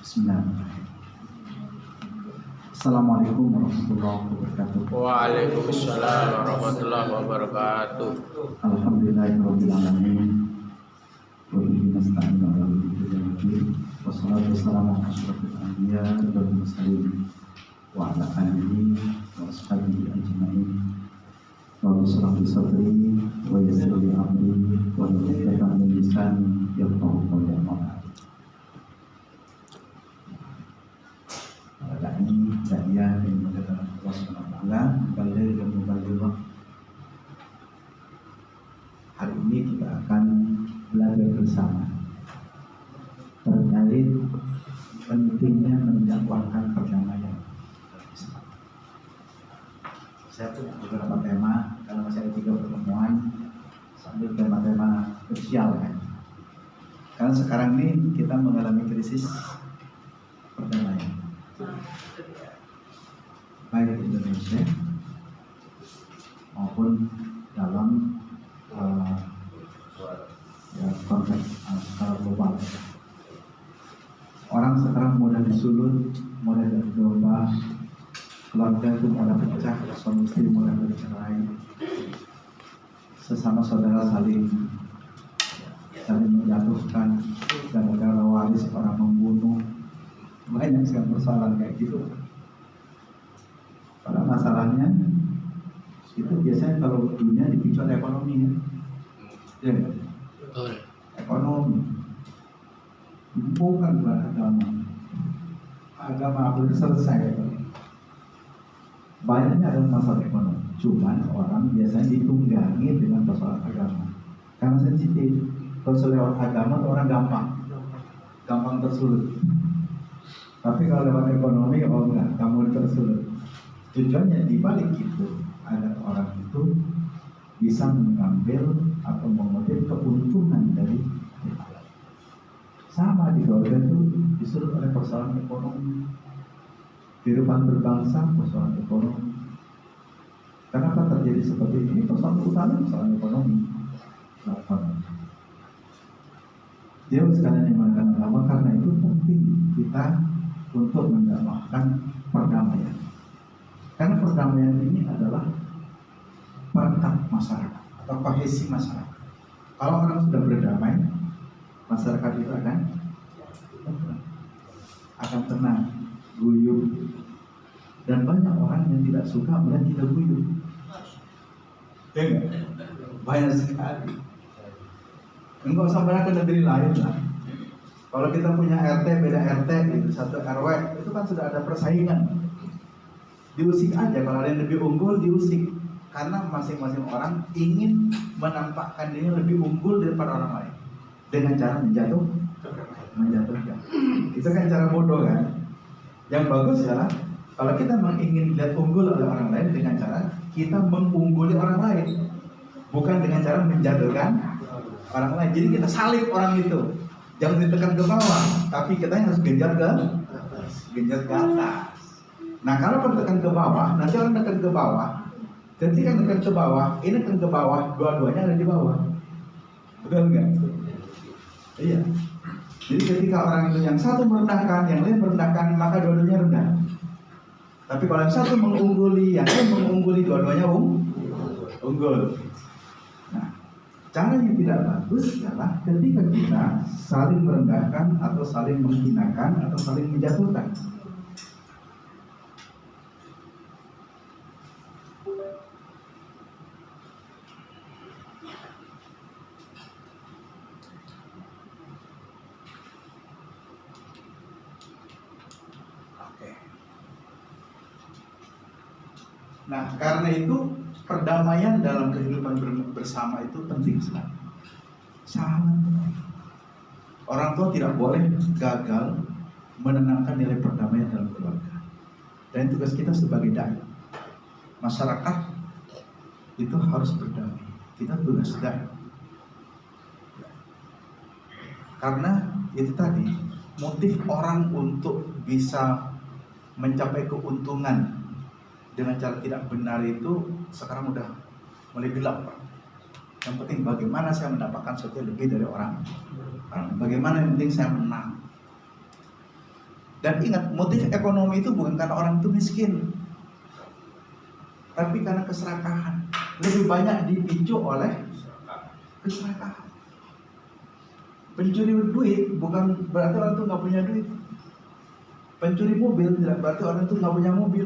Bismillahirrahmanirrahim. Assalamualaikum warahmatullahi wabarakatuh. Waalaikumsalam warahmatullahi wabarakatuh. Alhamdulillahirabbil alamin. Wa bihi nasta'inu ala dzikrillah. Wassalatu wassalamu ala asyrofil anbiya wal mursalin wa ala alihi wa ashabihi ajmain. Wa bishrah li sadri wa yassir li amri wa hlul 'uqdatam min lisani yafqahu qawli. Ini jadian yang mengatakan Allah SWT balik dan membalik. Hari ini kita akan belajar bersama terkait pentingnya mendakwahkan perdamaian. Saya punya beberapa tema karena masih ada 3 pertemuan sambil tema-tema krusial kan. Karena sekarang ini kita mengalami krisis perdamaian. Baik di Indonesia maupun dalam konteks skala global. Orang sekarang mudah disulut, mudah berubah, keluarga itu mudah pecah, suami istri mudah bercerai, sesama saudara saling menjatuhkan, gara-gara waris orang membunuh. Banyak sekali persoalan kayak gitu. Pada masalahnya itu biasanya kalau dunia dipicu oleh ekonomi, ya, Betul. ekonomi, bukan agama. Agama belum selesai. Banyaknya adalah masalah ekonomi. Cuman orang biasanya ditunggangi dengan persoalan agama karena sensitif. Kalau lewat agama orang gampang tersulut. Tapi kalau lewat ekonomi, oh enggak, kamu tersulut. Tujuannya dibalik itu, agar orang itu bisa mengambil atau mengambil keuntungan dari itu. Sama di keluarga itu disulut oleh persoalan ekonomi. Kehidupan berbangsa, persoalan ekonomi. Kenapa terjadi seperti ini? Persoalan utama persoalan ekonomi. Dia sekalian yang mengatakan agama, karena itu penting kita untuk mendakwahkan perdamaian. Karena perdamaian ini adalah perekat masyarakat atau kohesi masyarakat. Kalau orang sudah berdamai, masyarakat itu akan tenang, guyup. Dan banyak orang yang tidak suka melihat kita guyup. Ya enggak? Banyak sekali. Enggak usah berangkat ke negeri lain lah. Kalau kita punya RT, beda RT, itu satu RW, itu kan sudah ada persaingan. Diusik aja, kalau ada yang lebih unggul diusik. Karena masing-masing orang ingin menampakkan dirinya lebih unggul daripada orang lain. Dengan cara menjatuhkan. Itu kan cara bodoh kan. Yang bagus adalah kalau kita ingin lihat unggul oleh orang lain dengan cara kita mengungguli orang lain. Bukan dengan cara menjatuhkan orang lain. Jadi kita salib orang itu. Jangan ditekan ke bawah, tapi kita harus genjot ke atas. Nah kalau tekan ke bawah, nanti orang tekan ke bawah. Ketika tekan ke bawah, ini tekan ke bawah, dua-duanya ada di bawah. Betul nggak? Iya. Jadi ketika orang itu yang satu merendahkan, yang lain merendahkan, maka dua-duanya rendah. Tapi kalau yang satu mengungguli, yang lain mengungguli, dua-duanya unggul. Nah, cara yang tidak bagus adalah ketika kita saling merendahkan atau saling menghinakan atau saling menjatuhkan. Oke. Nah, karena itu perdamaian dalam kehidupan bersama itu penting sekali. Sangat penting. Orang tua tidak boleh gagal menanamkan nilai perdamaian dalam keluarga. Dan tugas kita sebagai dai, masyarakat itu harus berdamai. Kita tugas dai. Karena itu tadi, motif orang untuk bisa mencapai keuntungan dengan cara tidak benar itu sekarang udah mulai gelap, Pak. Yang penting bagaimana saya mendapatkan sesuatu lebih dari orang. Bagaimana yang penting saya menang. Dan ingat, motif ekonomi itu bukan karena orang itu miskin, tapi karena keserakahan. Lebih banyak dipicu oleh keserakahan. Pencuri duit bukan berarti orang itu nggak punya duit. Pencuri mobil tidak berarti orang itu nggak punya mobil.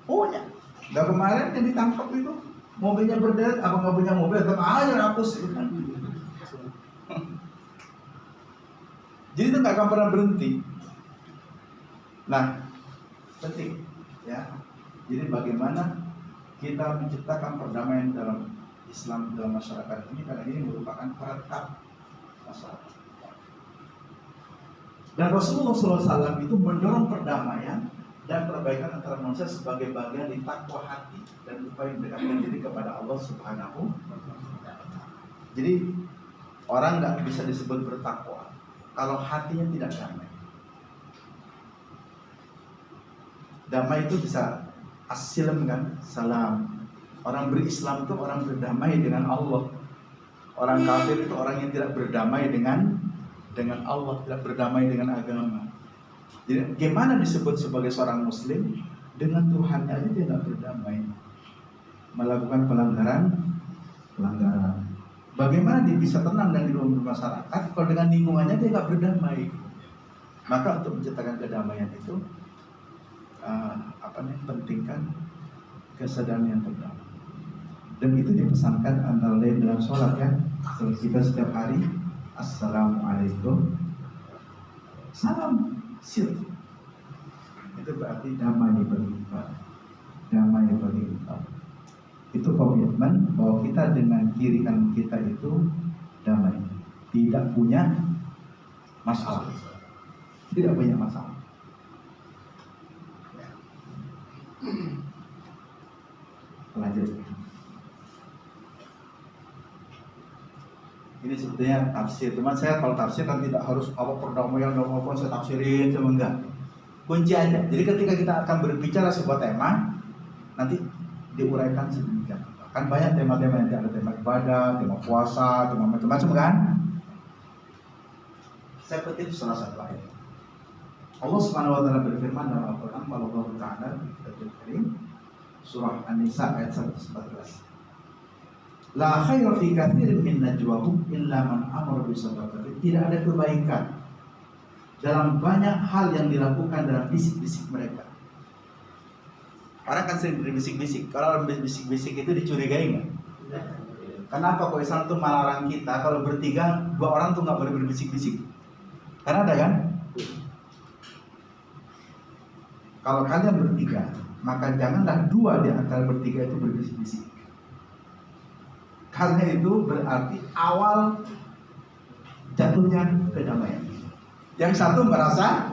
Punya. Dan kemarin yang ditangkap itu mobilnya berderet, apa nggak punya mobil? Tetap aja rakus. Jadi itu nggak akan pernah berhenti. Nah, penting, ya. Jadi bagaimana kita menciptakan perdamaian dalam Islam, dalam masyarakat ini, karena ini merupakan perekat masyarakat. Dan Rasulullah SAW itu mendorong perdamaian dan perbaikan antara manusia sebagai bagian dari takwa hati dan upaya mendekatkan diri kepada Allah Subhanahu wa Ta'ala. Jadi orang nggak bisa disebut bertakwa kalau hatinya tidak damai. Damai itu bisa as-silm kan, salam. Orang berislam itu orang berdamai dengan Allah. Orang kafir itu orang yang tidak berdamai dengan Allah, tidak berdamai dengan agama. Jadi gimana disebut sebagai seorang muslim? Dengan Tuhannya aja dia tidak berdamai, melakukan pelanggaran. Bagaimana dia bisa tenang dan hidup bermasyarakat kalau dengan lingkungannya dia nggak berdamai? Maka untuk menciptakan kedamaian itu pentingkan kesadaran yang berdamai. Dan itu dipesankan antara lain dalam sholat ya. Kita setiap hari Assalamualaikum, salam sil. Itu berarti damai berlimpah, damai berlimpah. Itu komitmen bahwa kita dengan kiri kanan kita itu damai, tidak punya masalah, tidak punya masalah. Lanjut. Ini sebetulnya tafsir, cuman saya kalau tafsir kan tidak harus apa perdamaian dan apa saya tafsirin, cuma enggak. Kunci aja. Jadi ketika kita akan berbicara sebuah tema, nanti diuraikan sedemikian. Kan banyak tema-tema yang ada, tema ibadah, tema puasa, tema macam-macam kan. Saya kutip salah satu ayat. Allah Subhanahu wa taala berfirman dalam Al-Qur'an, Allah Ta'ala surah An-Nisa ayat 114. La khaira fi katsirin min najwahum illa man amara bisadaqatin. Tidak ada kebaikan dalam banyak hal yang dilakukan dalam bisik-bisik mereka. Orang kan sering berbisik-bisik. Kalau berbisik-bisik itu dicurigai nggak? Kenapa kok Islam tuh melarang kita kalau bertiga, dua orang tuh nggak boleh berbisik-bisik? Karena ada kan? Kalau kalian bertiga, maka janganlah dua di antara bertiga itu berbisik-bisik. Karena itu berarti awal jatuhnya kedamaian. Yang satu merasa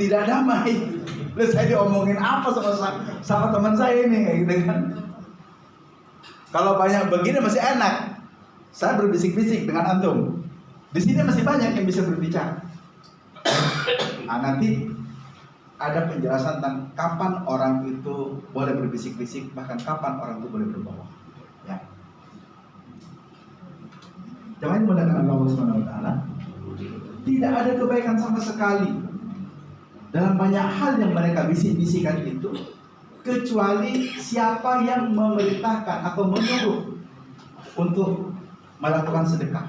tidak damai. Lalu saya diomongin apa sama teman saya ini, kayak gitu kan? Kalau banyak begini masih enak. Saya berbisik-bisik dengan antum. Di sini masih banyak yang bisa berbicara. Nah, nanti ada penjelasan tentang kapan orang itu boleh berbisik-bisik, bahkan kapan orang itu boleh berbohong. Ya. Jangan menggunakan Allah Subhanahu wa Ta'ala. Tidak ada kebaikan sama sekali dalam banyak hal yang mereka bisik-bisikan itu, kecuali siapa yang memerintahkan atau menyuruh untuk melakukan sedekah.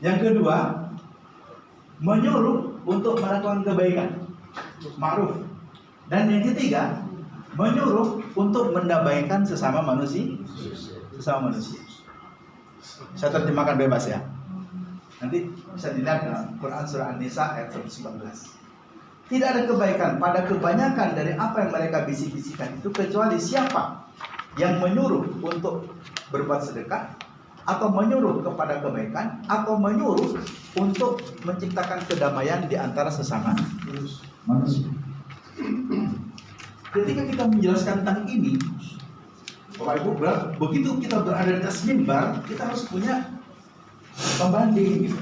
Yang kedua, menyuruh untuk melakukan kebaikan, ma'ruf. Dan yang ketiga, menyuruh untuk mendamaikan sesama manusia. Saya terjemahkan bebas ya. Nanti bisa dilihat dalam Quran surah An-Nisa ayat 119. Tidak ada kebaikan pada kebanyakan dari apa yang mereka bisik-bisikan itu, kecuali siapa yang menyuruh untuk berbuat sedekah, atau menyuruh kepada kebaikan, atau menyuruh untuk menciptakan kedamaian di antara sesama manusia. Ketika kita menjelaskan tentang ini, Bapak Ibu, begitu kita berada di atas mimbar, kita harus punya pembanding gitu.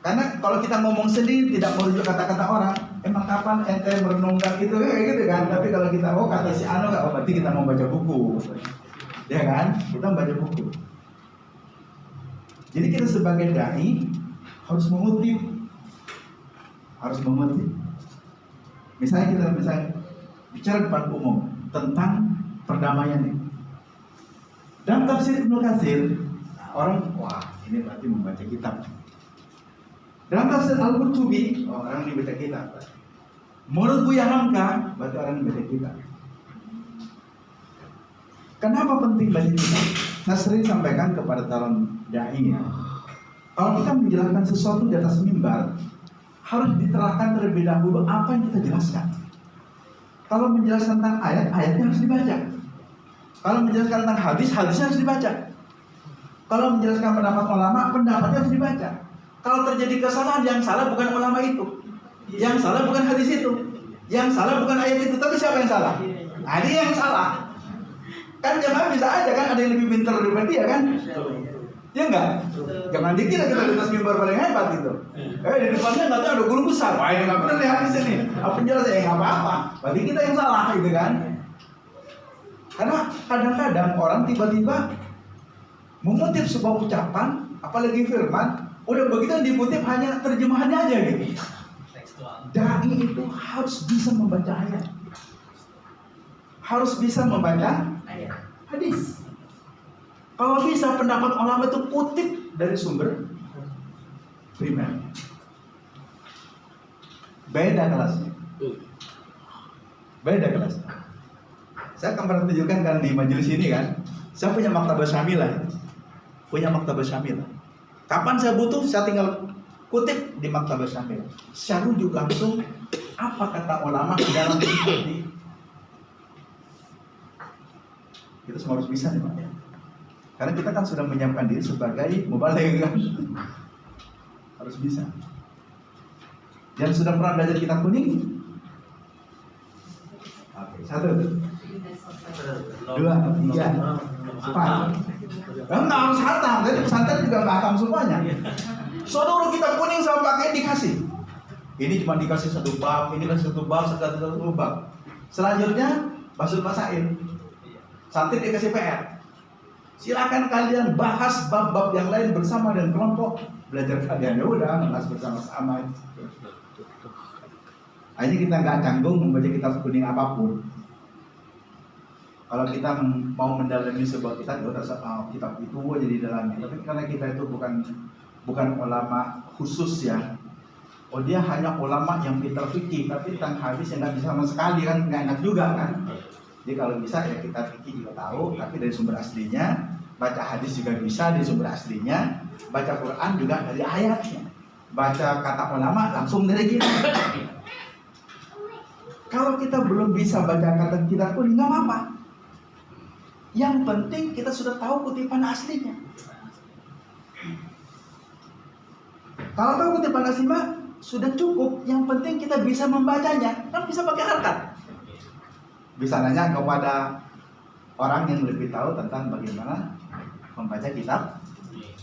Karena kalau kita ngomong sendiri tidak merujuk kata-kata orang, emang kapan ente merenungkan itu kayak gitu kan. Tapi kalau kita kata si Ano nggak, berarti kita mau baca buku, ya kan? Kita membaca buku. Jadi kita sebagai dai harus mengutip. Misalnya kita bicara depan umum tentang perdamaian ini. Dalam tafsir Ibnu Katsir, orang wah ini berarti membaca kitab. Dalam tafsir Al-Qurtubi, orang ini baca kitab. Menurut Buya Hamka, berarti orang ini baca kitab. Kenapa penting baca kitab? Saya sering sampaikan kepada calon dai ya. Kalau kita menjelaskan sesuatu di atas mimbar, harus diterangkan terlebih dahulu apa yang kita jelaskan. Kalau menjelaskan tentang ayat, ayatnya harus dibaca. Kalau menjelaskan tentang hadis, hadisnya harus dibaca. Kalau menjelaskan pendapat ulama, pendapatnya harus dibaca. Kalau terjadi kesalahan, yang salah bukan ulama itu, yang salah bukan hadis itu, yang salah bukan ayat itu, tapi siapa yang salah? Nah, dia yang salah. Kan jemaah bisa aja kan ada yang lebih pintar daripada dia kan? Ya enggak? Jangan dikira kita di atas mimbar paling hebat gitu. Di depannya nggak tahu ada guru besar. Wah ini nggak benar nih hadis ini. Apa penjelasannya? Nggak apa-apa. Berarti kita yang salah gitu kan? Karena kadang-kadang orang tiba-tiba mengutip sebuah ucapan, apalagi firman, udah begitu yang dikutip hanya terjemahannya aja gitu. Dai itu harus bisa membaca ayat, harus bisa membaca hadis. Kalau bisa pendapat ulama itu kutip dari sumber primer. Beda kelasnya. Saya akan pernah tunjukkan kan di majelis ini kan, saya punya maktabah syamilah. Kapan saya butuh, saya tinggal kutip di maktabah syamilah. Saya rujuk langsung apa kata ulama di dalam ini. Kita semua harus bisa nih Pak ya. Karena kita kan sudah menyiapkan diri sebagai mubaligh kan. Harus bisa. Yang sudah pernah belajar kitab kuning? Oke, 1, 2, 3, 4. Enggak harus hatam, jadi pesantren juga enggak hatam semuanya. Seluruh kitab kuning sama pakai dikasih. Ini cuma dikasih satu bab, ini kan satu bab. Selanjutnya Basul Masail. Santri dikasih PR. Silakan kalian bahas bab-bab yang lain bersama dengan kelompok belajar kalian. Ya udah, bahas bersama-sama. Akhirnya kita nggak canggung membaca kitab kuning apapun. Kalau kita mau mendalami sebuah kitab, ya udah kitab itu aja di dalamnya. Tapi karena kita itu bukan ulama khusus ya. Oh dia hanya ulama yang pintar fikih, tapi tentang hadis yang nggak bisa sama sekali kan, nggak enak juga kan. Jadi kalau bisa ya kita fikih juga tahu, tapi dari sumber aslinya. Baca hadis juga bisa dari sumber aslinya. Baca Quran juga dari ayatnya. Baca kata ulama langsung dari kita. Kalau kita belum bisa baca kata kitab kuning nggak apa-apa. Yang penting kita sudah tahu kutipan aslinya. Kalau tahu kutipan aslinya sudah cukup. Yang penting kita bisa membacanya. Kan bisa pakai harkat. Bisa nanya kepada orang yang lebih tahu tentang bagaimana membaca kitab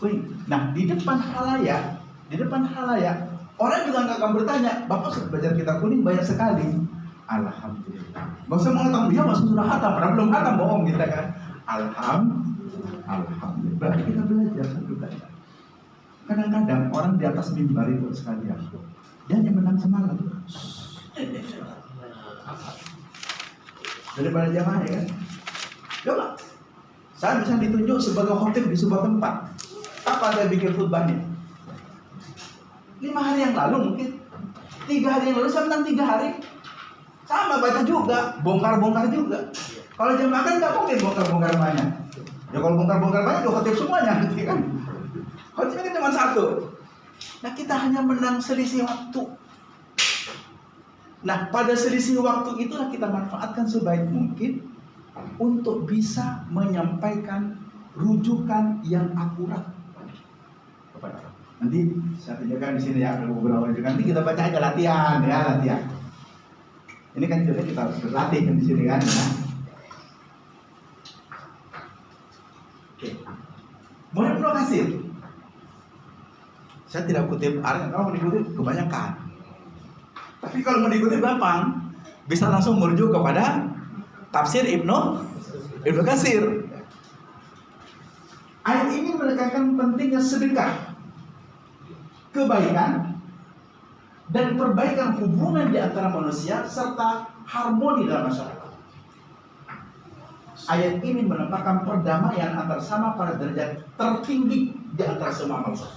kuning. Nah di depan halayak, orang juga nggak akan bertanya, Bapak sudah belajar kitab kuning banyak sekali. Alhamdulillah. Gak usah mengatakan dia masih sudah hatam, padahal belum hatam, bohong kita kan. Alhamdulillah. Berarti kita belajar satu belajar. Kadang-kadang orang di atas mimbar itu sekalian, dia hanya menang semangat. Daripada jamaah ya kan. Coba, saya bisa ditunjuk sebagai khotib di sebuah tempat. Apa ada bikin khutbahnya? 5 hari yang lalu mungkin, 3 hari yang lalu saya menang 3 hari. Sama baca juga, bongkar-bongkar juga. Kalau jamaah kan nggak mungkin bongkar-bongkar banyak. Ya kalau bongkar-bongkar banyak, udah khotib semuanya, gitu kan? Khotibnya kan cuma 1. Nah kita hanya menang selisih waktu. Nah pada selisih waktu itulah kita manfaatkan sebaik mungkin untuk bisa menyampaikan rujukan yang akurat. Nanti saya tunjukkan di sini ya, ada beberapa rujukan. Nanti kita baca aja latihan ya, latihan. Ini kan juga kita harus berlatih kan di sini kan. Ya. Oke. Menurut Ibnu Katsir, saya tidak kutip artinya, kalau mau dikutip kebanyakan. Tapi kalau mau dikutip gampang, bisa langsung merujuk kepada tafsir Ibnu Katsir. Ayat ini menekankan pentingnya sedekah. kebaikan dan perbaikan hubungan di antara manusia serta harmoni dalam masyarakat. Ayat ini menempatkan perdamaian antar sama pada derajat tertinggi di antara semua manusia.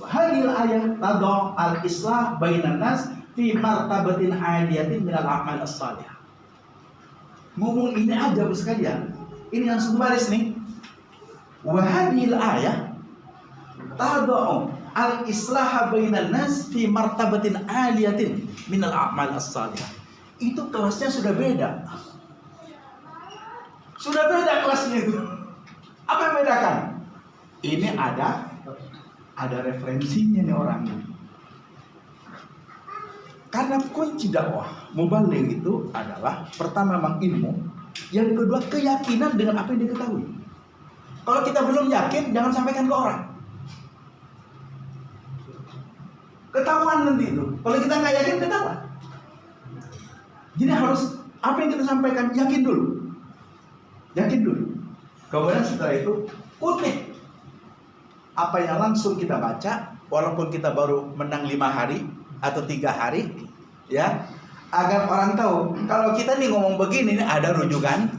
Hadil ayat tadau al-islah bainan nas fi martabatin aliyatin minal amal as-salihah. Ngomong ini aja Bapak sekalian, ini langsung baris nih. Wa hadil ayat tadau al-islah bainan nas fi martabatin aliyatin minal amal as-salihah. Itu kelasnya sudah beda. Sudah beda kelasnya itu. Apa yang bedakan? Ini ada referensinya nih orang. Karena kunci dakwah mubaligh itu adalah pertama memang ilmu, yang kedua keyakinan dengan apa yang diketahui. Kalau kita belum yakin, jangan sampaikan ke orang. Ketahuan nanti itu. Kalau kita nggak yakin, ketahuan. Jadi harus apa yang kita sampaikan yakin dulu. Yakin dulu. Kemudian setelah itu kutip apa yang langsung kita baca, walaupun kita baru menang 5 hari atau 3 hari, ya, agar orang tahu kalau kita nih ngomong begini nih ada rujukan,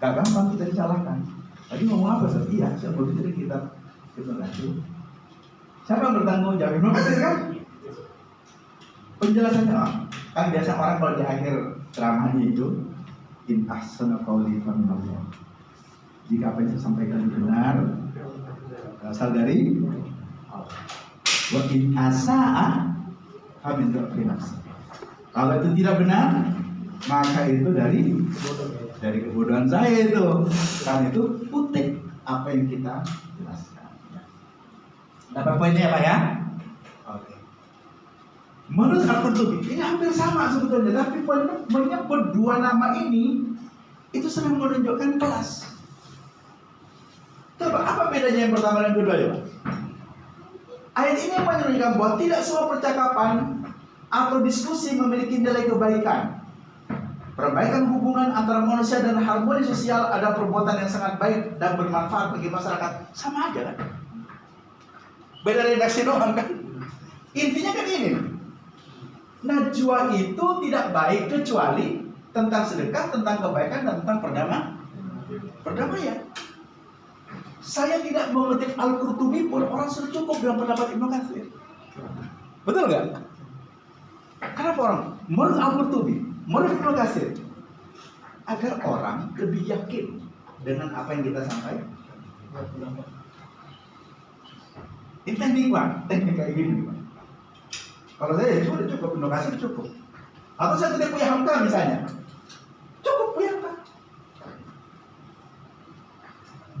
Gak gampang kita disalahkan. Tadi ngomong apa Ustaz? Iya, saya begitu kita kasih. Siapa yang bertanggung jawab? Ibnu Katsir kan? Penjelasannya kan biasa orang kalau di akhir ceramahnya itu in ahsana qawli fa min Allah. Jika apa yang saya sampaikan benar berasal dari Allah. Wa in asa'a fa min nafsi. Kalau itu tidak benar, maka itu dari kebodohan saya itu. Karena itu kutip apa yang kita jelaskan. Dapat poinnya ya Pak ya? Oke. Menurut Al-Qurtubi ini hampir sama sebetulnya, tapi poinnya menyebut dua nama ini itu sedang menunjukkan kelas. Coba apa bedanya yang pertama dan kedua ya Pak? Ayat ini menunjukkan bahwa tidak semua percakapan atau diskusi memiliki nilai kebaikan. Perbaikan hubungan antara manusia dan harmoni sosial adalah perbuatan yang sangat baik dan bermanfaat bagi masyarakat. Sama aja kan? Beda redaksi doang kan? Intinya kan ini. Najwa itu tidak baik kecuali tentang sedekah, tentang kebaikan, dan tentang perdamaian. Saya tidak mengetik Al-Qurtubi pun orang sudah cukup dengan pendapat Ibnu Katsir. Betul nggak? Kenapa orang? Menurut Al-Qurtubi, menurut Ibnu Katsir, agar orang lebih yakin dengan apa yang kita sampaikan. Ini teknik Pak, teknik kayak gini Pak. Kalau saya ya sudah cukup, Ibnu Katsir cukup. Atau saya tidak punya Hamka misalnya, cukup punya Hamka.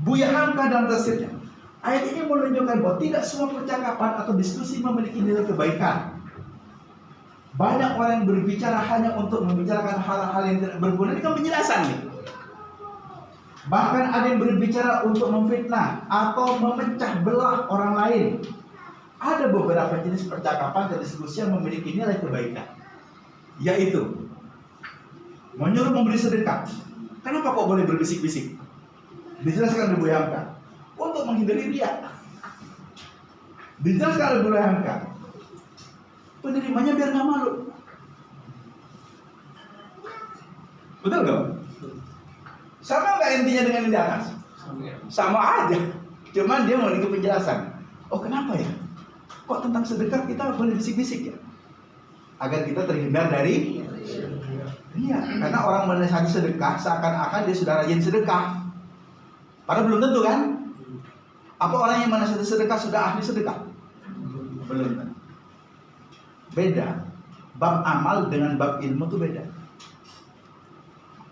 Buya Hamka dalam tafsirnya, ayat ini menunjukkan bahwa tidak semua percakapan atau diskusi memiliki nilai kebaikan. Banyak orang yang berbicara hanya untuk membicarakan hal-hal yang tidak berguna. Ini kan penjelasan nih. Bahkan ada yang berbicara untuk memfitnah atau memecah belah orang lain. Ada beberapa jenis percakapan dan diskusi yang memiliki nilai kebaikan, yaitu menyuruh memberi sedekah. Kenapa kok boleh berbisik-bisik? Dijelaskan oleh Buya Hamka untuk menghindari riya. Dijelaskan oleh Buya Hamka, penerimanya biar nggak malu. Betul nggak? Sama nggak intinya dengan yang di atas? Sama aja. Cuman dia memiliki penjelasan. Oh kenapa ya? Kok tentang sedekah kita boleh bisik-bisik ya? Agar kita terhindar dari riya. Karena orang menasihati sedekah seakan-akan dia sudah rajin sedekah. Padahal belum tentu kan? Apa orang yang menasihati sedekah sudah ahli sedekah? Belum tentu. Beda. Bab amal dengan bab ilmu itu beda.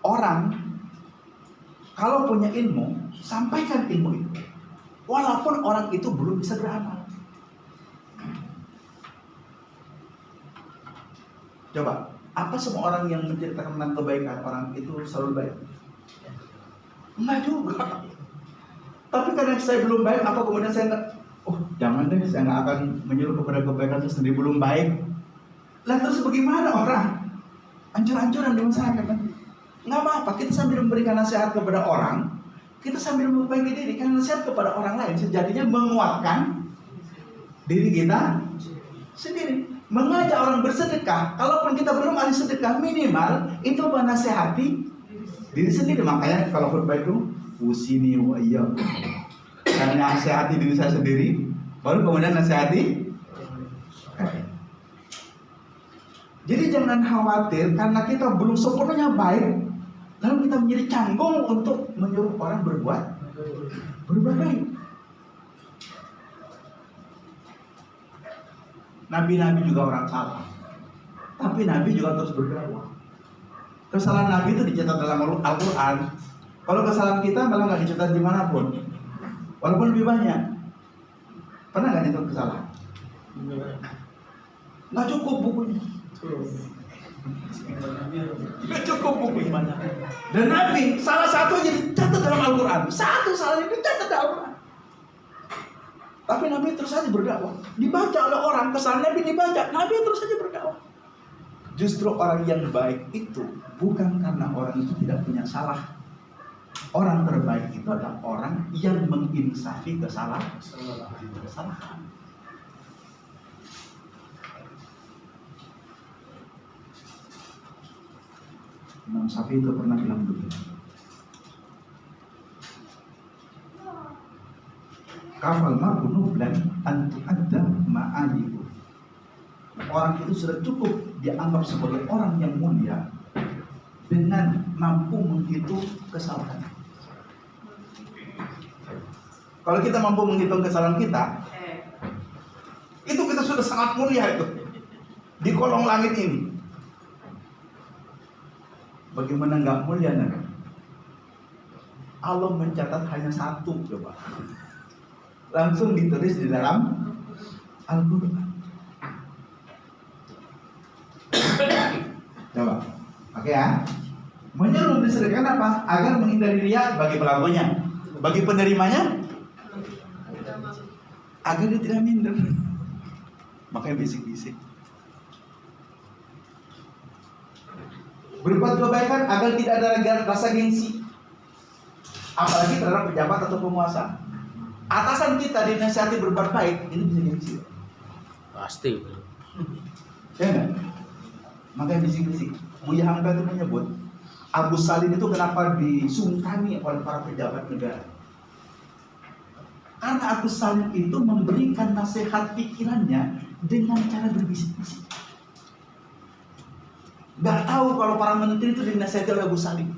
Orang kalau punya ilmu, sampaikan ilmu itu. Walaupun orang itu belum bisa beramal. Coba, apa semua orang yang menceritakan tentang kebaikan orang itu selalu baik? Enggak juga. Tapi karena saya belum baik, apa kemudian saya enggak? Oh, jangan deh, saya nggak akan menyuruh kepada kebaikan saya sendiri belum baik. Lah terus bagaimana orang? Ancur-ancuran di masyarakat kan? Nggak apa-apa, kita sambil memberikan nasihat kepada orang, kita sambil memperbaiki diri. Karena nasihat kepada orang lain sejatinya menguatkan diri kita sendiri. Mengajak orang bersedekah, kalaupun kita belum ahli sedekah, minimal itu menasehati diri sendiri. Makanya kalau khutbah itu usini wa iyyakum, karena nasihati diri saya sendiri, baru kemudian nasihati. Jadi jangan khawatir karena kita belum sepenuhnya baik, lalu kita menjadi canggung untuk menyuruh orang berbuat baik. Nabi-nabi juga orang salah, tapi Nabi juga terus berdakwah. Kesalahan Nabi itu dicatat dalam Al-Quran. Kalau kesalahan kita malah nggak dicatat dimanapun, walaupun lebih banyak. Pernah nggak nyentuh kesalahan? Nggak cukup bukunya. Nggak cukup bukunya. Dan Nabi salah satu aja dicatat dalam Al-Quran. Satu salah ini dicatat dalam Al-Quran. Tapi Nabi terus saja berdakwah. Dibaca oleh orang, kesalahan Nabi dibaca, Nabi terus saja berdakwah. Justru orang yang baik itu bukan karena orang itu tidak punya salah. Orang terbaik itu adalah orang yang menginsafi kesalahan. Imam Syafi'i itu pernah bilang begini. Kafal mar'u dan antu'adda ma'ayibu. Orang itu sudah cukup dianggap sebagai orang yang mulia dengan mampu menghitung kesalahan. Kalau kita mampu menghitung kesalahan kita, itu kita sudah sangat mulia itu di kolong langit ini. Bagaimana nggak mulia nih? Allah mencatat hanya satu, coba. Langsung ditulis di dalam Al-Quran. Coba, oke ya. Menyuruh disedekahkan apa? Agar menghindari riya bagi pelakunya, bagi penerimanya, agar dia tidak minder. Makanya bisik-bisik. Berbuat kebaikan agar tidak ada rasa gengsi, apalagi terhadap pejabat atau penguasa. Atasan kita dinasihati berbuat baik, ini bisa gengsi. Pasti. Ya enggak? Makanya bisik-bisik. Buya Hamka itu menyebut Abu Salim itu kenapa disungkani oleh para pejabat negara? Karena Abu Salim itu memberikan nasihat pikirannya dengan cara berbisik-bisik. Gak tahu kalau para menteri itu dinasihati oleh Abu Salim.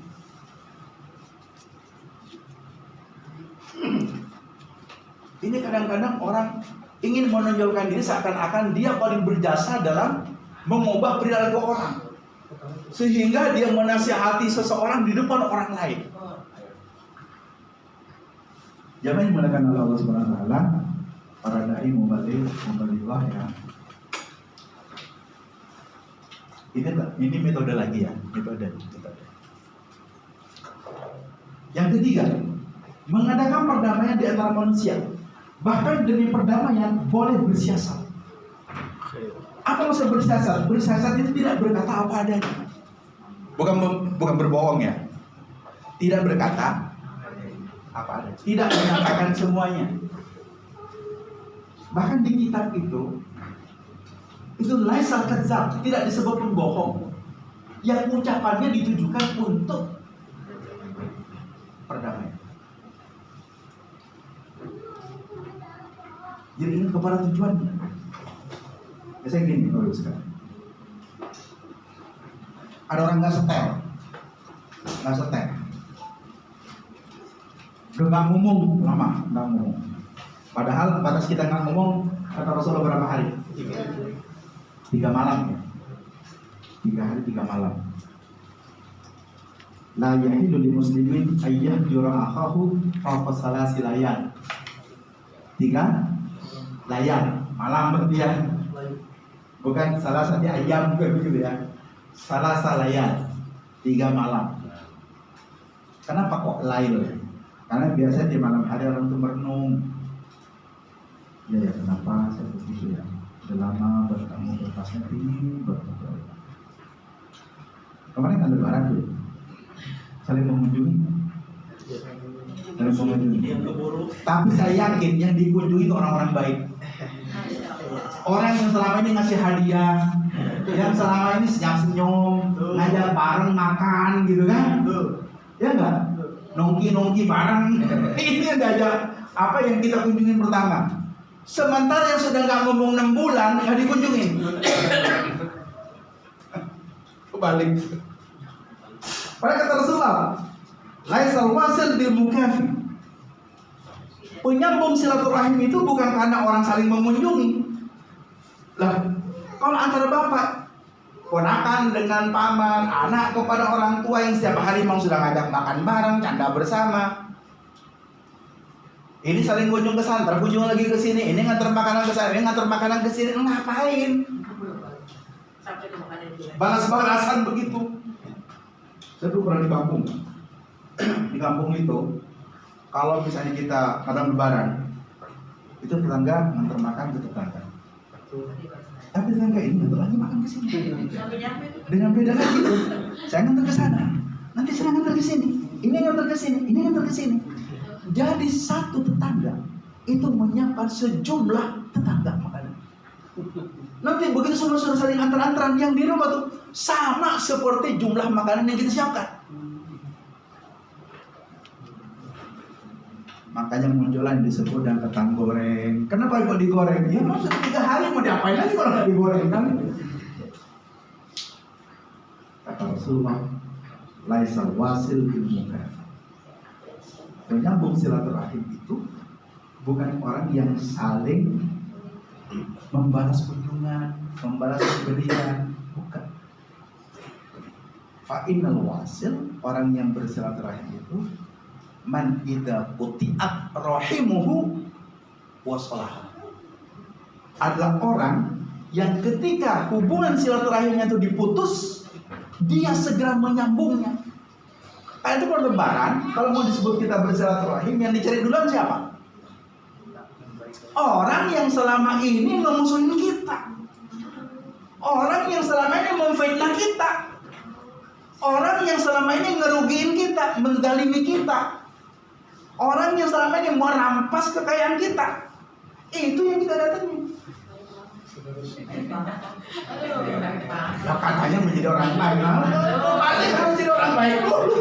Ini kadang-kadang orang ingin menonjolkan diri seakan-akan dia paling berjasa dalam mengubah perilaku orang, sehingga dia menasihati seseorang di depan orang lain. Jamaah yang dimuliakan oleh Allah Subhanahu wa taala, para dai mubaligh ya. Ini metode lagi ya, metode. Yang ketiga, mengadakan perdamaian di antara manusia. Bahkan demi perdamaian boleh bersiasat. Apa maksud bersiasat? Bersiasat itu tidak berkata apa adanya. Bukan berbohong ya. Tidak berkata apa adanya. Tidak menyatakan semuanya. Bahkan di kitab itu laisal kadzab, tidak disebut pembohong. Yang ucapannya ditujukan untuk perdamaian. Jadi ingat kepada tujuannya. Biasanya gini, sekarang ada orang nggak setel, udah nggak ngomong lama, nggak ngomong. Padahal batas kita nggak ngomong kata Rasulullah berapa hari? 3 malam ya. 3 hari 3 malam. La yahilu lil muslimin ayyah jura akhahu fawqa salasi layal. 3 layal, malam berarti ya. Bukan salah satu ayam begitu ya. Salah layal, 3 malam. Kenapa kok lail? Karena biasanya di malam hari orang itu merenung. Ya kenapa saya begitu ya? Sudah lama bertemu berpasnya ini bertemu. Kemarin kan lebaran tuh, saling mengunjungi. dalam mengunjungi. Tapi saya yakin yang dikunjungi itu orang-orang baik. Orang yang selama ini ngasih hadiah, yang selama ini senyum-senyum, ngajak bareng makan gitu kan? Ya enggak? Nongki-nongki bareng. Ini yang diajak apa yang kita kunjungin pertama. Sementara yang sudah nggak ngomong 6 bulan nggak dikunjungin. Kebalik. Pada kata Rasulullah, laisal wasil bil mukafi. Penyambung silaturahim itu bukan karena orang saling mengunjungi. Lah, kalau antara bapak, ponakan dengan paman, anak kepada orang tua yang setiap hari memang sudah ngajak makan bareng, canda bersama. Ini saling kunjung ke sana, terkunjung lagi ke sini. Ini ngantar makanan ke sana, ini ngantar makanan ke sini. Ngapain? Balas-balasan begitu. Saya dulu pernah di kampung. Di kampung itu, kalau misalnya kita kadang lebaran, itu tetangga ngantar makan ke tetangga. Tapi tetangga ini ngantar lagi makan ke sini. Dengan beda lagi tuh. Saya ngantar ke sana, nanti saya ngantar ke sini. Ini ngantar ke sini, ini ngantar ke sini. Jadi satu tetangga itu menyiapkan sejumlah tetangga makanan. Nanti begitu semua sudah saling antar-antaran, yang di rumah tuh sama seperti jumlah makanan yang kita siapkan. Makanya munculan disebut dan ketang goreng. Kenapa kok digoreng? Ya maksudnya 3 hari mau diapain lagi kalau nggak digoreng kan? Kata Rasulullah, laisal wasil bil mukafi. Menyambung silaturahim itu bukan orang yang saling membalas kunjungan, membalas pemberian, bukan. Fa'innal wasil, orang yang bersilaturahim itu man idza quti'at rahimuhu wasalah. Adalah orang yang ketika hubungan silaturahimnya itu diputus, dia segera menyambungnya. Itu kalau lebaran, kalau mau disebut kita bersilaturahim, yang dicari duluan siapa? Orang yang selama ini memusuhin kita, orang yang selama ini memfitnah kita, orang yang selama ini ngerugiin kita, menzalimi kita, orang yang selama ini merampas kekayaan kita. Itu yang kita datangin. Ya katanya menjadi orang baik. Paling harus menjadi orang baik dulu.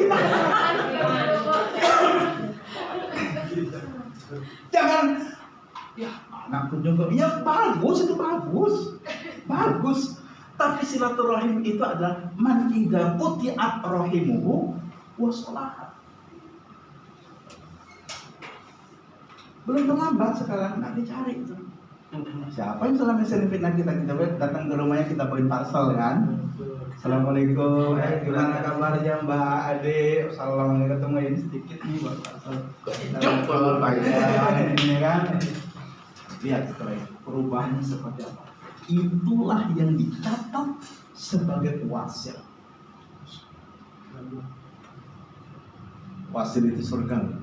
Jangan ya anak kunjung ke, ya bagus, itu bagus. Tapi silaturahim itu adalah man idza quti'at rahimuhu wasalah. Belum terlambat sekarang, nanti cari itu. Siapa yang selama sering fitnah kita datang ke rumahnya, kita beliin parcel kan? Assalamualaikum, gimana kabarnya Mbak Ade? Assalamualaikum, ketemu ini sedikit nih buat parcel. Ini kan? Lihat setelah itu perubahannya seperti apa. Itulah yang dicatat sebagai wasil. Wasil itu surga.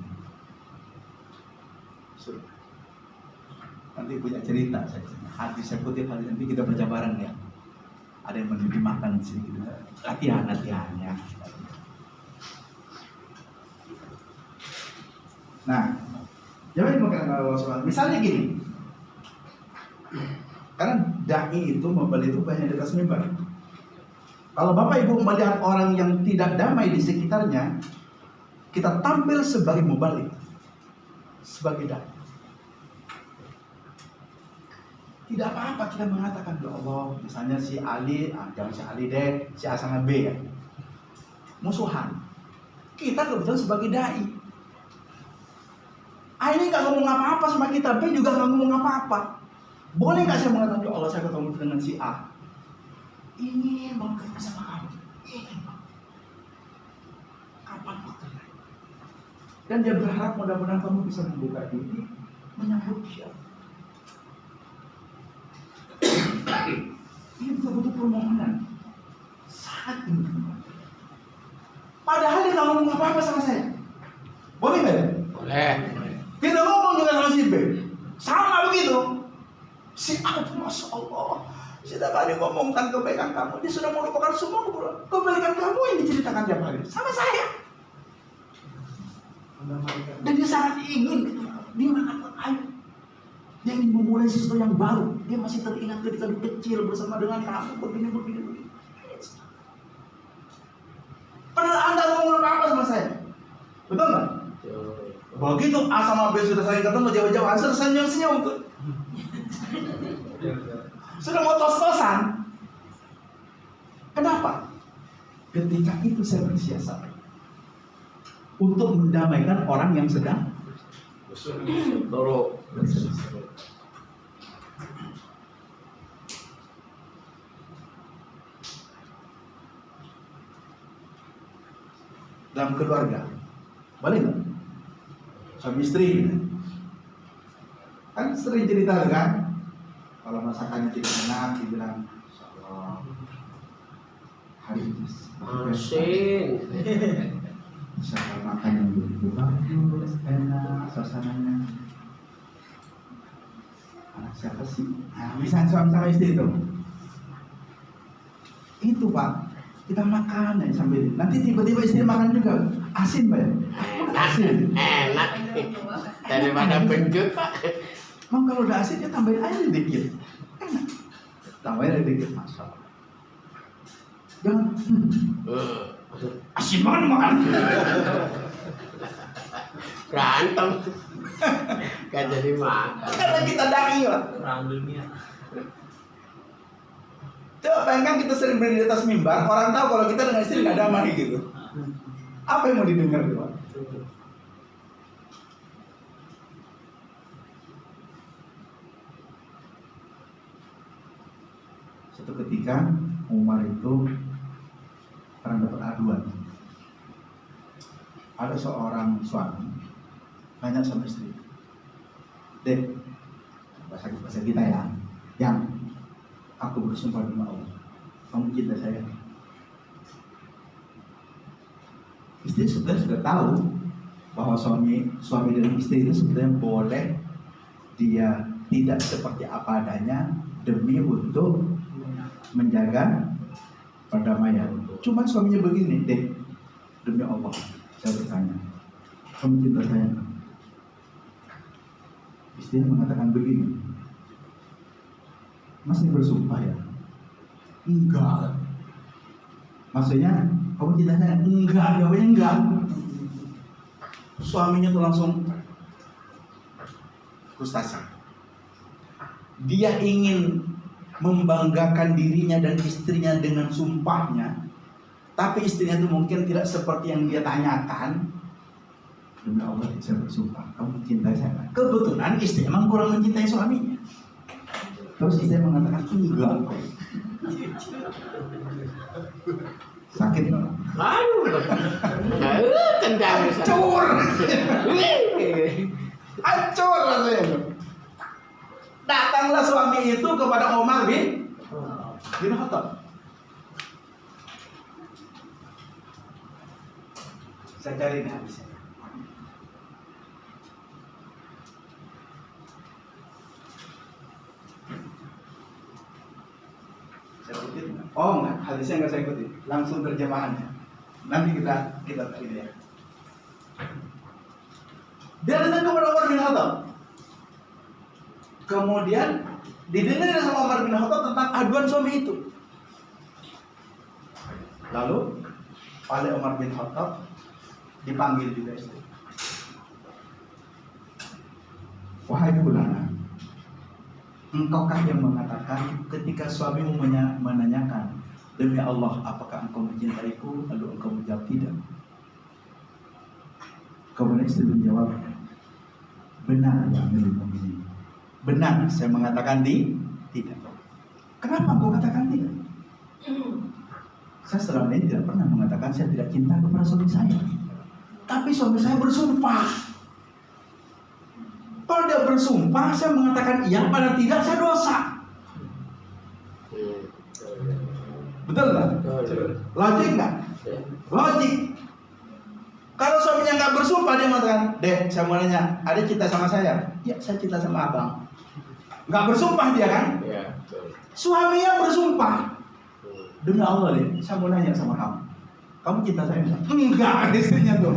Nanti punya cerita saya. Hati saya kutip hari nanti kita baca bareng ya. Ada yang memberi makan di sini kita latihan-latihannya. Nah, jangan dimakan Allah SWT. Misalnya gini, karena dai itu membeli itu banyak di atas mimbar. Kalau Bapak Ibu melihat orang yang tidak damai di sekitarnya, kita tampil sebagai mubalik, sebagai dai. Tidak apa-apa kita mengatakan, ya Allah, misalnya si Ali, jangan si Ali deh, si A sama B ya, musuhan. Kita kebetulan sebagai dai. A ini gak ngomong apa-apa sama kita, B juga gak ngomong apa-apa. Boleh gak saya mengatakan, ya Allah, saya ketemu dengan si A, ingin banget sama kamu, ingin banget. Kapan waktunya? Dan dia berharap mudah-mudahan kamu bisa membuka diri, menyambut dia. Ini betul-betul permohonan sangat tinggi. Padahal dia nggak ngomong apa-apa sama saya. Boleh nggak? Boleh. Tidak ngomong juga sama si B. Sama begitu. Si A, Masya Allah, setiap kali ngomongkan kebaikan kamu, dia sudah melupakan semua kebaikan kamu yang diceritakan tiap hari sama saya. Dan dia sangat ingin, dia mengatakan, ayo. Dia ingin memulai sesuatu yang baru. Dia masih teringat ketika dia kecil bersama dengan kamu begini. Padahal Anda ngomong apa sama saya? Betul nggak? Begitu A sama B sudah saling ketemu jauh-jauh, sudah senyum-senyum tuh. Sudah mau tos-tosan. Kenapa? Ketika itu saya bersiasat untuk mendamaikan orang yang sedang berselisih. Dalam keluarga, boleh nggak? Suami istri, kan sering cerita kan? Kalau masakannya tidak enak, dibilang, Allah, hari ini Asin. siapa makan yang begitu bagus, enak, suasananya. Anak siapa sih? Nah, misalnya suami sama istri itu Pak. Kita makan ya sambil nanti tiba-tiba istri makan juga asin Pak ya? Asin. Enak. Daripada benjut Pak. Mau kalau udah asin ya tambahin air dikit. Enak. Tambahin air dikit masalah. Jangan asin banget makan. Berantem. Gak jadi makan. Karena kita dai Pak. Perang dunia. Coba bayangkan kita sering berdiri di atas mimbar, orang tahu kalau kita dengan istri nggak damai gitu. Apa yang mau didengar Pak? Suatu ketika Umar itu pernah dapat aduan. Ada seorang suami banyak sama istri. Dek, bahasa kita ya, yang aku bersumpah demi Allah, kamu cinta saya. Istri sebenarnya sudah tahu bahwa suami dan istri itu sebenarnya boleh dia tidak seperti apa adanya demi untuk menjaga perdamaian. Cuman suaminya begini, deh, demi Allah, saya bertanya, kamu cinta saya? Istrinya mengatakan begini, masih bersumpah ya? Enggak. Maksudnya kamu cinta saya? Enggak, jawabannya enggak. Suaminya tuh langsung frustasi. Dia ingin membanggakan dirinya dan istrinya dengan sumpahnya, tapi istrinya itu mungkin tidak seperti yang dia tanyakan. Demi Allah saya bersumpah, kamu mencintai saya. Kebetulan istri emang kurang mencintai suaminya. Terus istri mengatakan enggak. Sakit nggak? Aduh, tendang. Hancur. Hancur rasanya. Datanglah suami itu kepada Umar bin Khattab. Saya cari nih habisnya. Saya ikutin. Oh enggak, hadisnya enggak saya ikutin. Langsung terjemahannya. Nanti kita ini ya. Dia datang kepada Umar bin Khattab. Kemudian didengar sama Umar bin Khattab tentang aduan suami itu. Lalu oleh Umar bin Khattab dipanggil juga istri. Wahai fulana, engkaukah yang mengatakan ketika suamimu menanyakan, demi Allah apakah engkau mencintaiku? Lalu engkau menjawab tidak. Kemudian istri menjawab, benar ya Amirul Mukminin. Benar, saya mengatakan tidak. Kenapa engkau katakan tidak? Saya selama ini tidak pernah mengatakan saya tidak cinta kepada suami saya. Tapi suami saya bersumpah. Kalau dia bersumpah, saya mengatakan iya, pada tidak, saya dosa. Betul nggak? Logik nggak? Logik. Kalau suaminya nggak bersumpah, dia mengatakan, Dek, saya mau nanya, ada cinta sama saya? Ya, saya cinta sama abang. Nggak bersumpah dia kan? Ya, Suaminya bersumpah. Demi Allah deh, saya mau nanya sama kamu. Kamu cinta saya enggak? Enggak, istrinya tuh.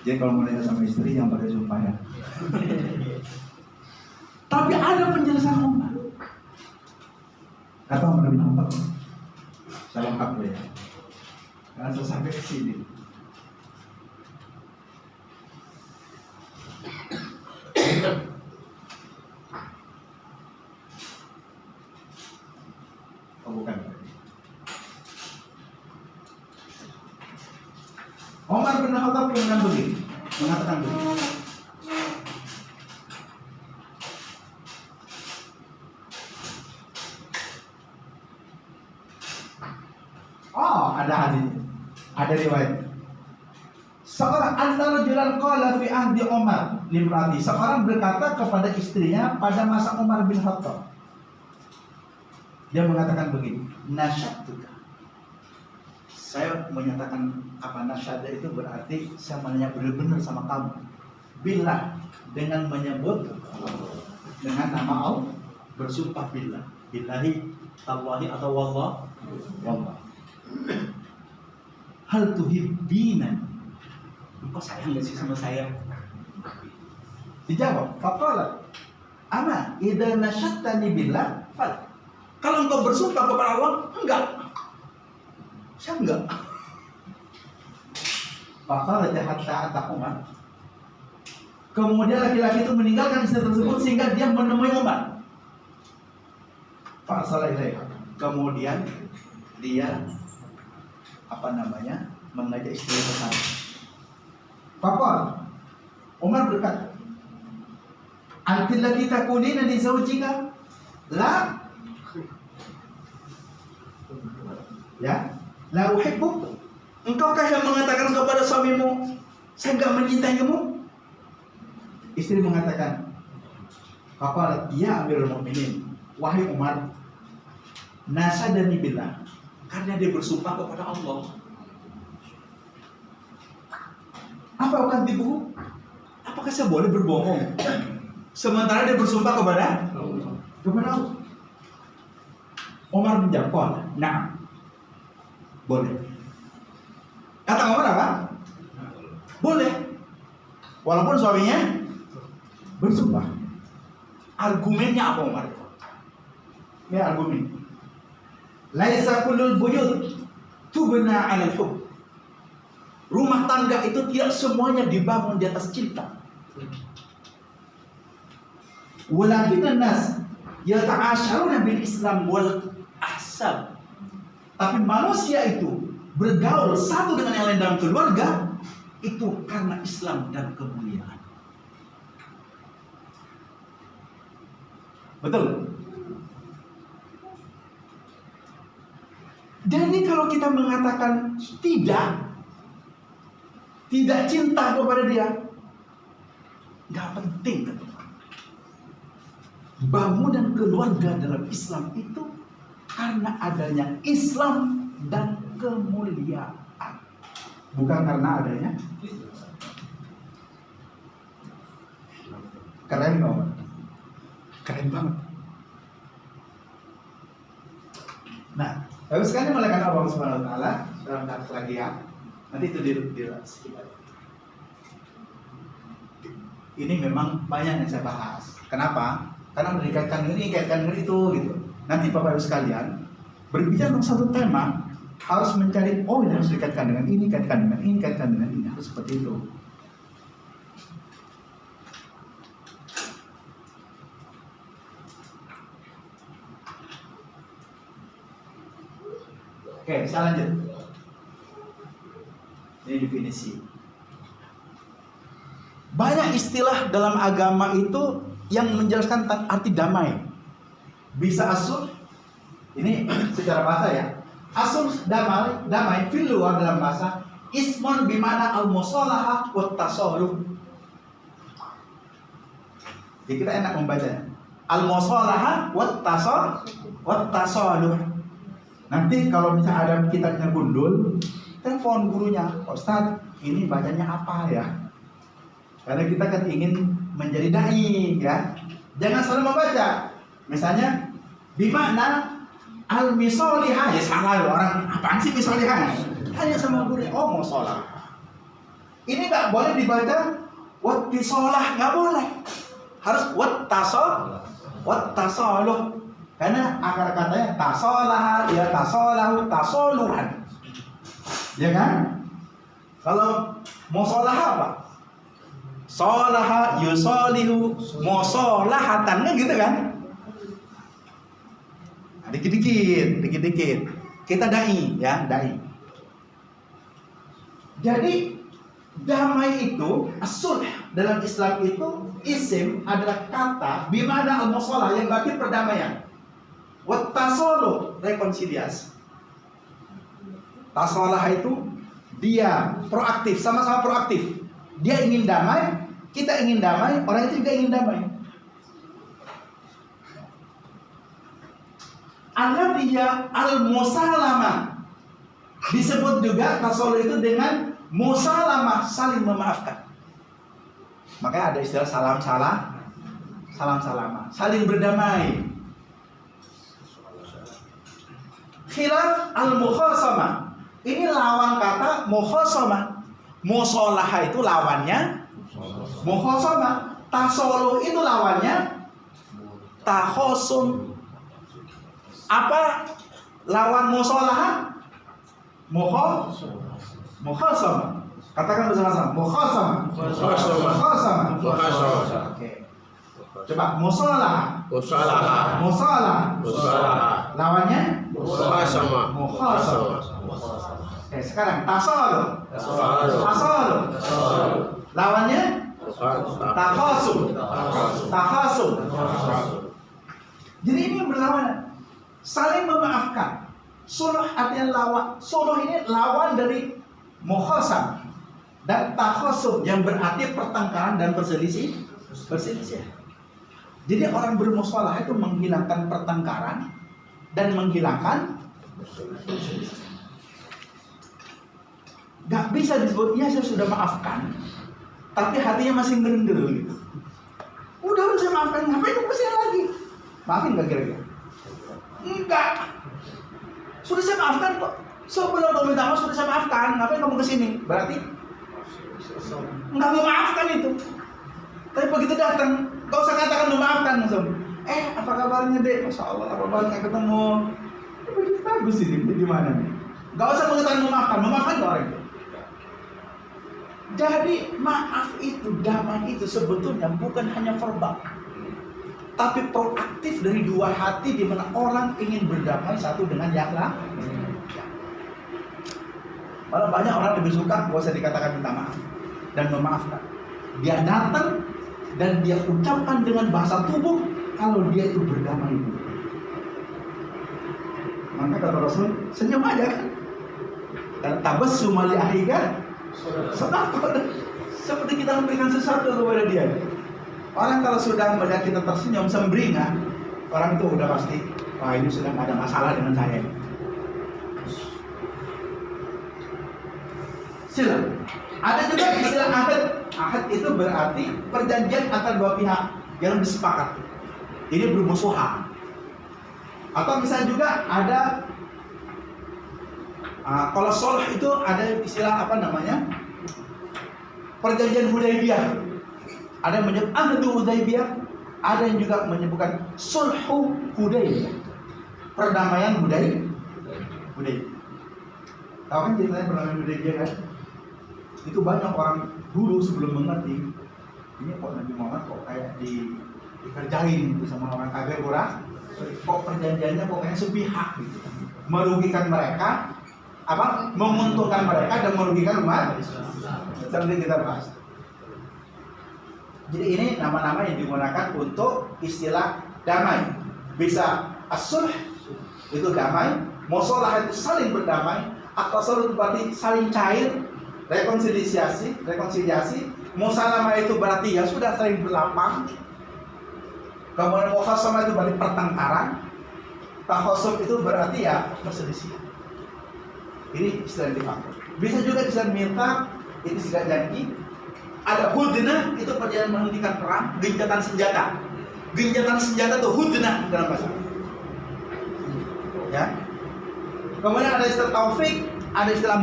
Jadi kalau mau nanya sama istri yang pakai sumpah ya. Tapi ada penjelasan Umar. Kata Umar bin Khattab, saya lengkap ya. Karena saya sampai ke sini. Oh bukan. Umar bin Khattab mengatakan begini. Oh, ada hadis, ada riwayat. Seorang antara jalan qala fi ahdi Umar limrati. Seorang berkata kepada istrinya pada masa Umar bin Khattab. Dia mengatakan begini, nasyatuka. Saya menyatakan apa nasyada itu berarti saya menanya benar-benar sama kamu. Billah, dengan menyebut dengan nama Allah, bersumpah billah. Billahi, tallahi atau wallah. Hal tuhibbina, engkau sayang gak sih sama saya? Dijawab, faqalat ama idza nasyattani billah fal. Kalau engkau bersumpah kepada Allah, enggak. Saya enggak. Faqalat hatta ataquma. Kemudian laki-laki itu meninggalkan istri tersebut sehingga dia menemui Umar. Fa'sala ilaiha. Kemudian dia mengajak istri ke sana. Faqal Umar berkata, "Antil lati takunina li zawjika?" La. Ya, la uhibbu. Engkaukah yang mengatakan kepada suamimu, "Saya enggak mencintaimu?" Istri mengatakan, "Faqal ya Amirul Mukminin, wahai Umar, nasadani billah." Karena dia bersumpah kepada Allah. Apa akan dibunuh? Apakah saya boleh berbohong? Sementara dia bersumpah kepada Allah. Umar menjawab, "Nah, boleh." Kata Umar apa? Boleh. Walaupun suaminya bersumpah. Argumennya apa Umar? Ini argumen. Laisa kullul buyut tubna 'alal hub. Rumah tangga itu tidak semuanya dibangun di atas cinta. Walakin nas yata'asyaruna bil Islam wal ahsab. Tapi manusia itu bergaul satu dengan yang lain dalam keluarga itu karena Islam dan kemuliaan. Betul? Jadi kalau kita mengatakan tidak cinta kepada dia, nggak penting. Bangunan keluarga dalam Islam itu karena adanya Islam dan kemuliaan, bukan karena adanya. Keren banget, keren banget. Nah, lalu sekali melakukan Allah Subhanahu Wa Taala dalam hadis lagi ya. Nanti itu di sekitar. Ini memang banyak yang saya bahas. Kenapa? Karena dikaitkan dengan ini, kaitkan dengan itu, gitu. Nanti Bapak Ibu sekalian berbicara tentang satu tema harus mencari ini harus dikaitkan dengan ini, kaitkan dengan ini, kaitkan dengan ini, harus seperti itu. Oke, bisa lanjut. Ini definisi. Banyak istilah dalam agama itu yang menjelaskan tentang arti damai. Bisa asul, ini secara bahasa ya. Asul damai fil luar dalam bahasa ismun bimana al-musalaha wa tasawuf. Jadi kita enak membacanya. Al-musalaha wa tasawuf. Nanti kalau misalnya ada kitabnya gundul, telepon gurunya, Ustaz, ini bacanya apa ya? Karena kita kan ingin menjadi dai, ya. Jangan selalu membaca. Misalnya, bimana al-misolihah, ya salah orang. Apaan sih misolihah? Tanya sama gurunya, oh musolah. Ini nggak boleh dibaca wattisolah, nggak boleh. Harus wattasoluh. Karena akar katanya tasolah, ya tasolahu, tasoluhan. Ya kan? Kalau musolah apa? Solaha yusolihu musolahatan, kan gitu kan? Nah, dikit-dikit. Kita dai, ya, dai. Jadi damai itu, as-sulh dalam Islam itu isim adalah kata bimana al-musolah yang berarti perdamaian. Wattasoluh, rekonsiliasi. Tasolah itu dia proaktif, sama-sama proaktif. Dia ingin damai, kita ingin damai, orang itu juga ingin damai. Dia al-musalamah. Disebut juga tasawuf itu dengan musalamah, saling memaafkan. Makanya ada istilah salam-salamah, saling berdamai. Khilaf al-mukhasamah. Ini lawan kata mukhasamah. Musolah itu lawannya mukhasamah. Tasawuf itu lawannya takhosum. Apa lawan musolah? Mukhasamah. Katakan bersama-sama. Mukhasamah. Oke. Coba musolah. Lawannya Mukhasamah. Oke, sekarang tasawuf. Lawannya takhasum. Jadi ini berlawanan. Saling memaafkan. Suluh artinya lawan. Suluh ini lawan dari mukhasam dan takhasum yang berarti pertengkaran dan perselisih. Jadi orang bermusalah itu menghilangkan pertengkaran dan menghilangkan. Gak bisa disebut, ya saya sudah maafkan, tapi hatinya masih ngerendel gitu. Udah saya maafkan, ngapain kamu kesini lagi? Maafin gak kira-kira? Enggak. Sudah saya maafkan kok. Sebelum kamu minta maaf sudah saya maafkan, ngapain kamu kesini? Berarti enggak memaafkan itu. Tapi begitu datang, gak usah katakan memaafkan langsung. Apa kabarnya dek? Masya Allah, apa kabar nggak ketemu? Begitu bagus ini, gimana nih? Gak usah mengatakan memaafkan ke orang itu. Jadi maaf itu, damai itu sebetulnya bukan hanya verbal, tapi proaktif dari dua hati di mana orang ingin berdamai satu dengan yang lain. Malah banyak orang lebih suka gak usah dikatakan minta maaf dan memaafkan. Dia datang dan dia ucapkan dengan bahasa tubuh kalau dia itu berdamai. Maka kata Rasul, senyum aja kan. Dan tabassum li akhika sedekah. Seperti kita memberikan sesuatu kepada dia. Orang kalau sudah melihat kita tersenyum sembringah, orang itu udah pasti, wah ini sedang ada masalah dengan saya. Sila. Ada juga istilah ahad. Ahad itu berarti perjanjian antara dua pihak yang disepakati. Ini bermusuhan. Atau misalnya juga ada kalau sulh itu ada istilah apa namanya? Perjanjian Hudaybiyah. Ada yang menyebut ahdu Hudaybiyah, ada yang juga menyebutkan sulhu Hudaybiyah. Perdamaian Hudaybiyah. Tahu kan ceritanya perdamaian Hudaybiyah kan? Itu banyak orang dulu sebelum mengerti ini kok Nabi Muhammad kok kayak dikerjain gitu sama orang kafir kok perjanjiannya pokoknya sepihak gitu, merugikan mereka, menguntungkan mereka dan merugikan umat. Seperti kita bahas. Jadi ini nama-nama yang digunakan untuk istilah damai. Bisa as-sulh itu damai, musalah itu saling berdamai, at-tasarruf itu berarti saling cair, rekonsiliasi, musalamah itu berarti ya sudah saling berlapang. Kemudian mukhasamah itu berarti pertengkaran, takhasum itu berarti ya perselisihan. Ini istilah yang dipakai. Bisa juga istilah minta, itu juga janji. Ada hudna, itu perjanjian menghentikan perang, gencatan senjata. Gencatan senjata itu hudna dalam bahasa. Ya. Kemudian ada istilah taufik, ada istilah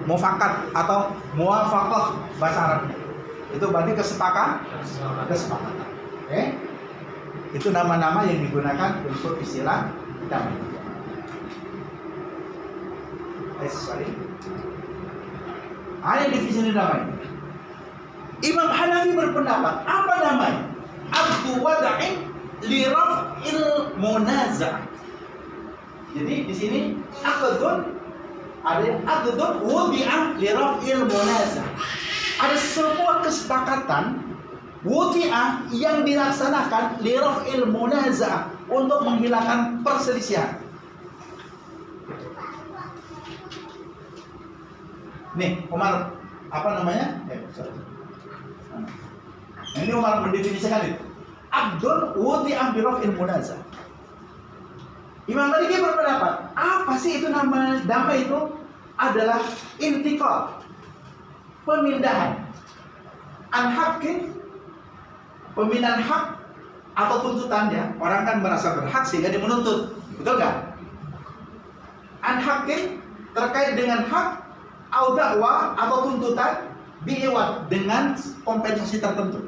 mufakat atau muwafaqah bahasa Arabnya. Itu berarti kesepakatan. Oke? Itu nama-nama yang digunakan untuk istilah damai. Sorry. Ada definisi damai. Imam Hanafi berpendapat, apa damai? Abdu wada'in li raf'il munaza'ah. Jadi di sini aqdun ada aqdun wudi'ah li raf'il munaza'ah. Ada sebuah kesepakatan wudi'ah yang dilaksanakan li raf'il munaza'ah untuk menghilangkan perselisihan. Nih, Umar apa namanya? Ini Umar mendefinisikan itu. Abdul wudi'ah bi raf'il munaza'ah. Imam Maliki berpendapat, apa sih itu nama damai itu? Adalah intiqal, pemindahan an haqqin, pemindahan hak atau tuntutannya. Orang kan merasa berhak sehingga dia menuntut, betul nggak? An haqqin terkait dengan hak, au dakwah atau tuntutan, bi'iwad dengan kompensasi tertentu.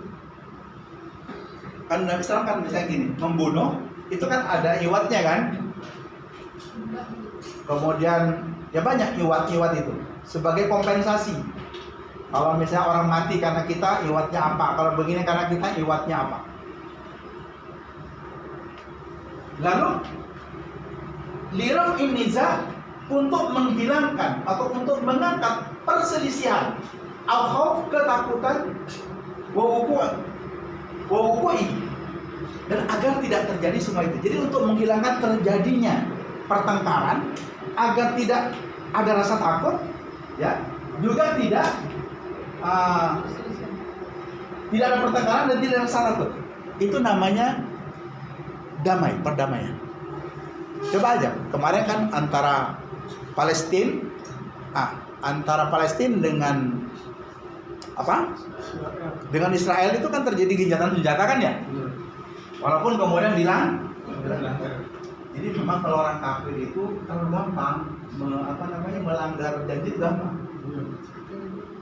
Kan dalam Islam kan misalnya gini, membunuh itu kan ada iwatnya kan? Kemudian ya banyak iwat itu sebagai kompensasi. Kalau misalnya orang mati karena kita, iwatnya apa? Kalau begini karena kita, iwatnya apa? Lalu liraf niza untuk menghilangkan atau untuk mengangkat perselisihan, au khauf, ketakutan, wa wuqu'i, dan agar tidak terjadi semua itu. Jadi untuk menghilangkan terjadinya pertengkaran, agar tidak ada rasa takut, ya, juga tidak ada pertengkaran dan tidak ada rasa takut. Itu namanya damai, perdamaian. Coba aja, kemarin kan antara Palestina dengan apa? Dengan Israel itu kan terjadi gencatan senjata kan ya? Walaupun kemudian bilang, jadi memang kalau orang kafir itu terlalu gampang melanggar janji, gampang.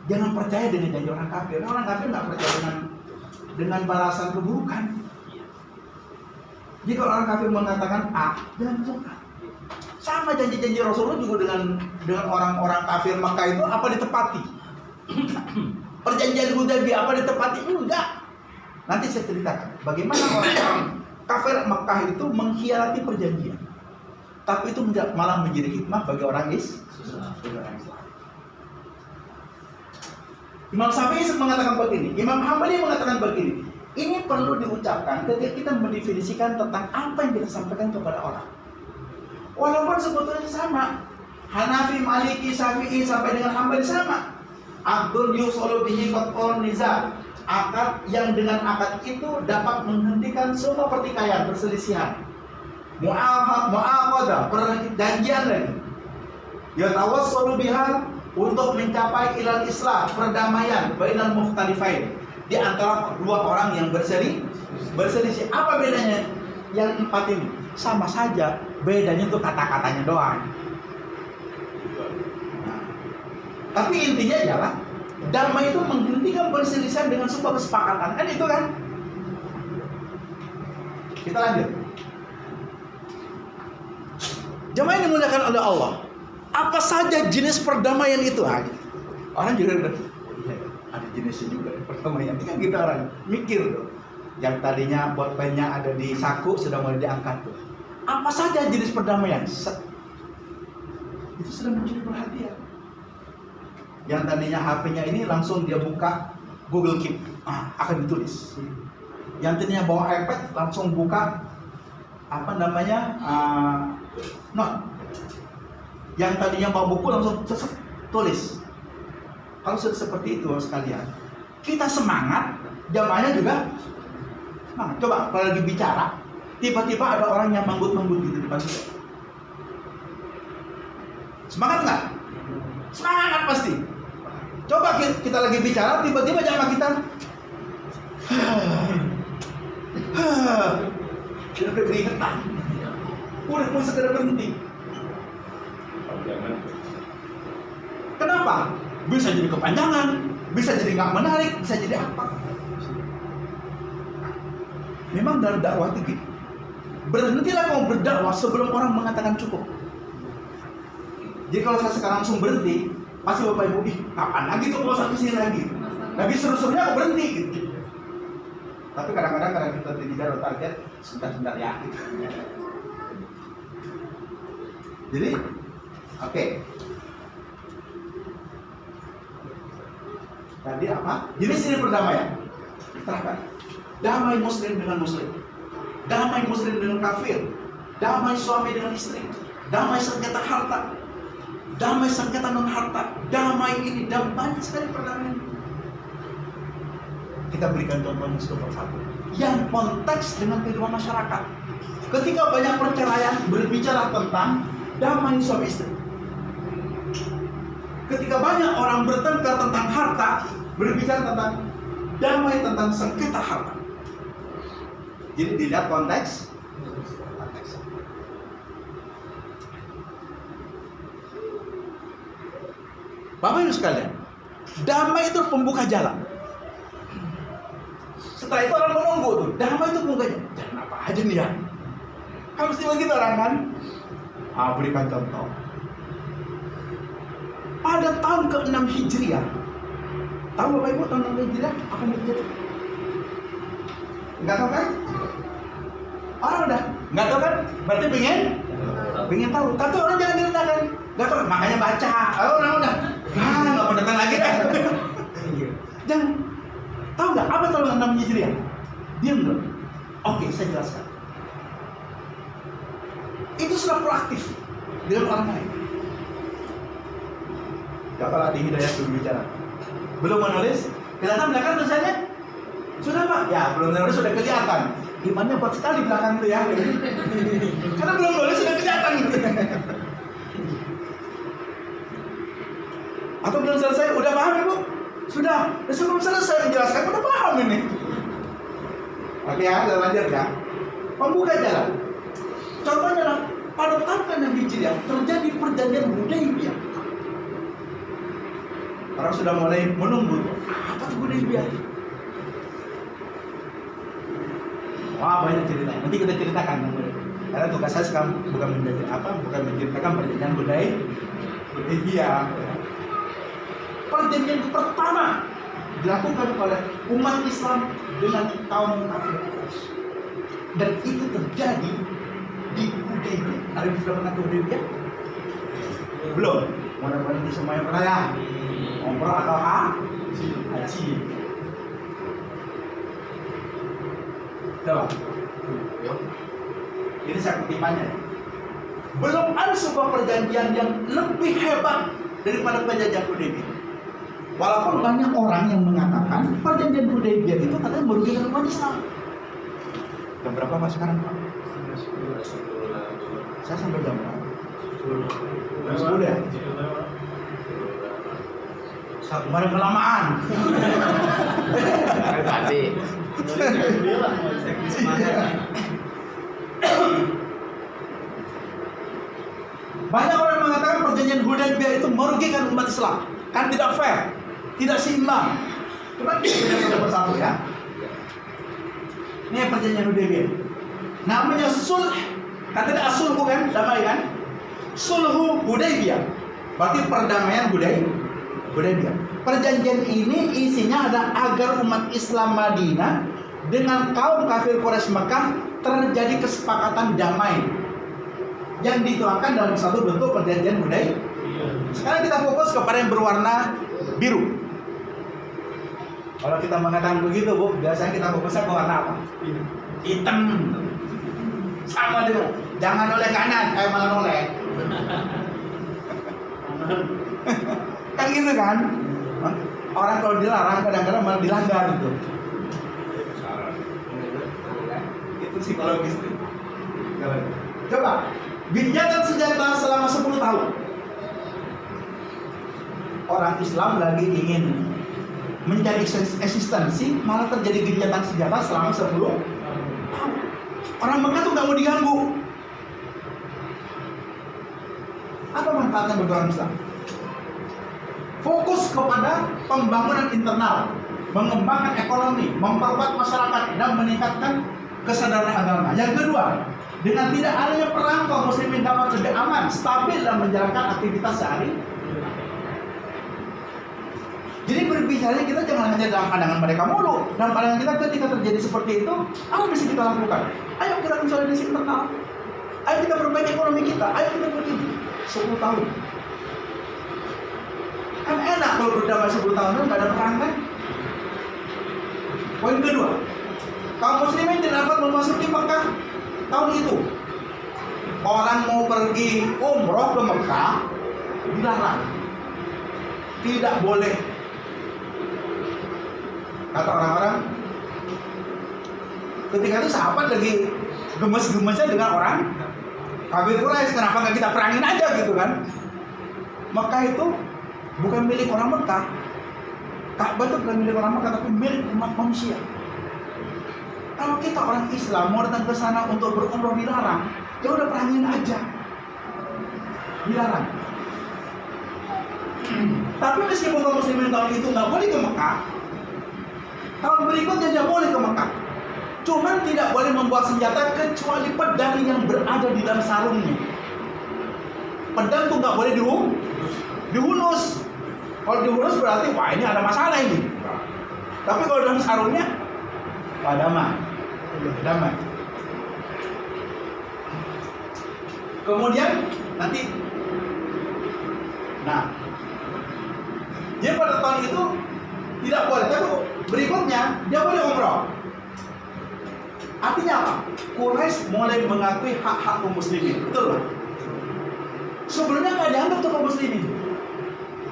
Jangan percaya dengan janji orang kafir. Orang kafir nggak percaya dengan balasan keburukan. Jika orang kafir mengatakan A, jangan suka. Sama janji-janji Rasulullah juga dengan orang-orang kafir Makkah itu apa ditepati? Perjanjian Hudaybiyah apa ditepati? Enggak. Nanti saya ceritakan bagaimana orang-orang kafir Makkah itu mengkhianati perjanjian. Tapi itu malah menjadi hikmah bagi orang Islam. Imam Syafi'i mengatakan begini, Imam Hambali mengatakan begini. Ini perlu diucapkan ketika kita mendefinisikan tentang apa yang kita sampaikan kepada orang. Walaupun sebetulnya sama, Hanafi, Maliki, Syafi'i sampai dengan Hambali sama. Abdul yusolu bihi qat'un niza. Akad yang dengan akad itu dapat menghentikan semua pertikaian, perselisihan. Mu'aqadah, perjanjian lagi. Yatawassalu biha untuk mencapai ilal islah, perdamaian bainal mukhtalifain, di antara dua orang yang berselisih. Apa bedanya? Yang empat ini sama saja, bedanya untuk kata-katanya doang. Tapi intinya adalah damai itu menghentikan perselisihan dengan sebuah kesepakatan, kan itu kan? Kita lanjut. Jamaah yang dimuliakan oleh Allah, apa saja jenis perdamaian itu? Orang juga ada jenisnya juga perdamaian. Ini kan kita orang mikir tuh. Yang tadinya bolpennya ada di saku sudah mulai diangkat tuh. Apa saja jenis perdamaian? Itu sudah menjadi perhatian. Yang tadinya HP-nya ini langsung dia buka Google Keep, akan ditulis. Yang tadinya bawa iPad langsung buka note. Yang tadinya bawa buku langsung tulis. Kalau sudah seperti itu sekalian, kita semangat, jamaahnya juga semangat. Coba kalau lagi bicara, tiba-tiba ada orang yang manggut-manggut gitu depan kita. Semangat nggak? Semangat pasti. Coba kita lagi bicara, tiba-tiba jamaah kita udah keringetan, udah mau segera berhenti. Kenapa? Bisa jadi kepanjangan, bisa jadi nggak menarik, bisa jadi apa? Memang dalam dakwah itu gitu. Berhentilah kamu berdakwah sebelum orang mengatakan cukup. Jadi kalau saya sekarang langsung berhenti, pasti Bapak Ibu, kapan lagi tuh mau satu sini lagi? Lagi seru-serunya aku berhenti gitu. Tapi kadang-kadang karena kita tidak ada target, sebentar-sebentar ya gitu. Jadi, oke. Tadi apa? Jenis ini perdamaian. Terangkan. Damai muslim dengan muslim. Damai muslim dengan kafir. Damai suami dengan istri. Damai sengketa harta. Damai sengketa non harta. Damai ini dan banyak sekali perdamaian. Kita berikan contohnya satu persatu. Yang konteks dengan kehidupan masyarakat. Ketika banyak perceraian berbicara tentang damai suami istri. Ketika banyak orang bertengkar tentang harta, berbicara tentang damai tentang sengketa harta. Jadi dilihat konteks. Bapak Ibu sekalian, damai itu pembuka jalan. Setelah itu orang menunggu tuh, damai itu pembuka jalan. Jalan apa aja nih ya? Kan mesti begitu orang kan? Berikan contoh. Pada tahun ke-6 Hijriah, tahu Bapak Ibu tahun 6 Hijriah apa yang terjadi? Enggak tahu kan? Orang udah enggak tahu kan? Berarti pengen tahu. Tapi orang jangan direndahkan. Enggak tahu, makanya baca. Orang udah nggak mau datang lagi dah. Jangan. Tahu nggak apa tahun 6 Hijriah? Diam dulu. Oke, saya jelaskan. Itu sudah proaktif dengan orang lain. Kepala di Hidayah sudah bicara. Belum menulis, kelihatan belakang tulisannya? Sudah Pak? Ya, belum menulis sudah kelihatan. Imannya kuat sekali belakang itu ya. Karena belum menulis sudah kelihatan. Atau belum selesai? Udah paham Ibu? Sudah. Sebelum selesai menjelaskan, udah paham ini. Oke ya, kita lanjut ya. Pembuka jalan. Contohnya lah, pada tahun ke-6 Hijriah terjadi perjanjian Hudaybiyah. Orang sudah mulai menunggu. Apa tuh Hudaybiyah? Wah, banyak cerita. Nanti kita ceritakan. Karena tugas saya sekarang bukan menceritakan perjanjian Hudaybiyah. Perjanjian pertama dilakukan oleh umat Islam dengan kaum kafir. Dan itu terjadi di Hudaybiyah. Ada yang sudah pernah ke Hudaybiyah? Belum. Mudah-mudahan di semuanya pernah ya. Umrah atau haji. Coba. Ini saya kutipannya. Belum ada sebuah perjanjian yang lebih hebat daripada perjanjian Hudaybiyah. Walaupun banyak orang yang mengatakan perjanjian Hudaybiyah itu katanya merugikan umat Islam. Jam berapa Pak sekarang Pak? Saya sampai jam berapa? Jam 10 ya? Kemarin kelamaan. Tadi. Banyak orang mengatakan perjanjian Hudaybiyah itu merugikan umat Islam. Kan tidak fair, tidak seimbang. Coba kita satu persatu ya. Ini perjanjian Hudaybiyah. Namanya sulh. Kan tidak sulh bukan? Damai kan? Sulhu Hudaybiyah. Berarti perdamaian Hudaybiyah. Perjanjian ini isinya ada agar umat Islam Madinah dengan kaum kafir Quraisy Mekah terjadi kesepakatan damai yang dituangkan dalam satu bentuk perjanjian Hudaybiyah. Sekarang kita fokus kepada yang berwarna biru. Kalau kita mengatakan begitu Bu, biasanya kita fokusnya ke warna apa? Hitam. Sama dengan jangan oleh kanan, malah oleh. Kan gitu kan? Orang kalau dilarang kadang-kadang malah dilanggar gitu. Itu psikologis tuh. Coba gencatan senjata selama 10 tahun. Orang Islam lagi ingin mencari eksistensi, malah terjadi gencatan senjata selama 10 tahun. Orang Mekah tuh nggak mau diganggu. Apa manfaatnya bagi orang Islam? Fokus kepada pembangunan internal, mengembangkan ekonomi, memperkuat masyarakat, dan meningkatkan kesadaran agama. Yang kedua, dengan tidak adanya perang, kaum muslimin dapat lebih aman, stabil, dan menjalankan aktivitas sehari. Jadi berbicara kita jangan hanya dalam pandangan mereka mulu. Dalam pandangan kita ketika terjadi seperti itu, apa yang bisa kita lakukan? Ayo kita konsolidasi internal. Ayo kita perbaiki ekonomi kita. Ayo kita begini. 10 tahun. Kan enak kalau berdamai 10 tahun kan nggak ada perang kan? Poin kedua, kaum muslimin tidak dapat memasuki Mekah tahun itu. Orang mau pergi umroh ke Mekah dilarang. Tidak boleh. Kata orang-orang, ketika itu sahabat lagi gemes-gemesnya dengan orang kafir Quraisy, kenapa nggak kita perangin aja gitu kan? Mekah itu bukan milik orang Mekah. Ka'bah itu bukan milik orang Mekah, tapi milik umat manusia. Kalau kita orang Islam mau datang ke sana untuk berumrah dilarang, ya udah perangin aja. Dilarang. Tapi meskipun kaum muslimin tahun itu nggak boleh ke Mekah, tahun berikutnya dia boleh ke Mekah. Cuman tidak boleh membawa senjata kecuali pedang yang berada di dalam sarungnya. Pedang tuh nggak boleh dihunus. Kalau dihunus berarti wah ini ada masalah ini. Tapi kalau dalam sarungnya, wah damai. Kemudian nanti, dia pada tahun itu tidak boleh, tapi berikutnya dia boleh umroh. Artinya apa? Quraisy mulai mengakui hak-hak kaum muslimin, betul kan? Sebelumnya nggak dianggap tuh kaum muslimin.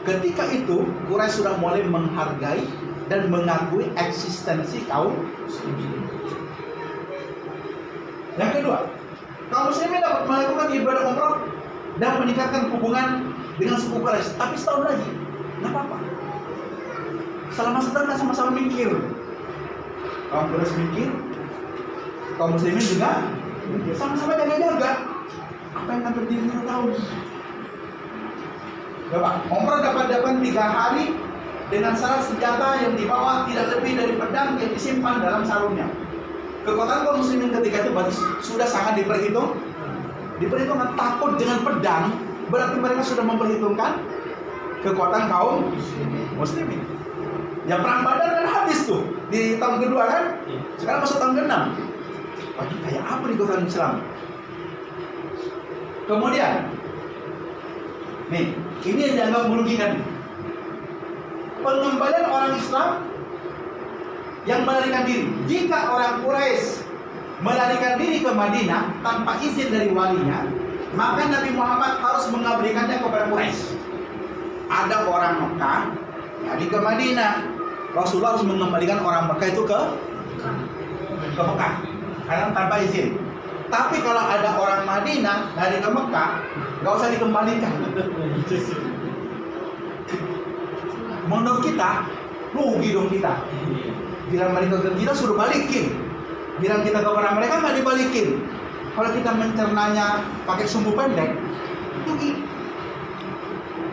Ketika itu Quraisy sudah mulai menghargai dan mengakui eksistensi kaum muslimin. Yang kedua, kaum muslimin dapat melakukan ibadah umroh dan meningkatkan hubungan dengan suku Quraisy, tapi setahun lagi, nggak apa-apa. Selama setahun kita sama-sama mikir. Kaum Quraisy mikir, kaum muslimin juga sama-sama jaga-jaga apa yang akan terjadi 2 tahun. Coba, umroh dapat 3 hari dengan syarat senjata yang dibawa tidak lebih dari pedang yang disimpan dalam sarungnya. Kekuatan kaum muslimin ketika itu berarti sudah sangat diperhitungkan. Takut dengan pedang berarti mereka sudah memperhitungkan kekuatan kaum muslimin. Ya perang Badar kan habis tuh di tahun kedua kan? Sekarang masuk tahun ke-6. Wah, kayak apa nih kekuatan Islam? Kemudian, nih, ini yang dianggap merugikan. Pengembalian orang Islam yang melarikan diri. Jika orang Quraisy melarikan diri ke Madinah tanpa izin dari walinya, maka Nabi Muhammad harus mengabdikannya kepada Quraisy. Ada orang Mekah lari ke Madinah, Rasulullah harus mengembalikan orang Mekah itu ke Mekah karena tanpa izin. Tapi kalau ada orang Madinah lari ke Mekah, nggak usah dikembalikan. Menurut kita, rugi dong kita. Bilang mereka ke kita suruh balikin, bilang kita kepada mereka nggak dibalikin. Kalau kita mencernanya pakai sumbu pendek, rugi.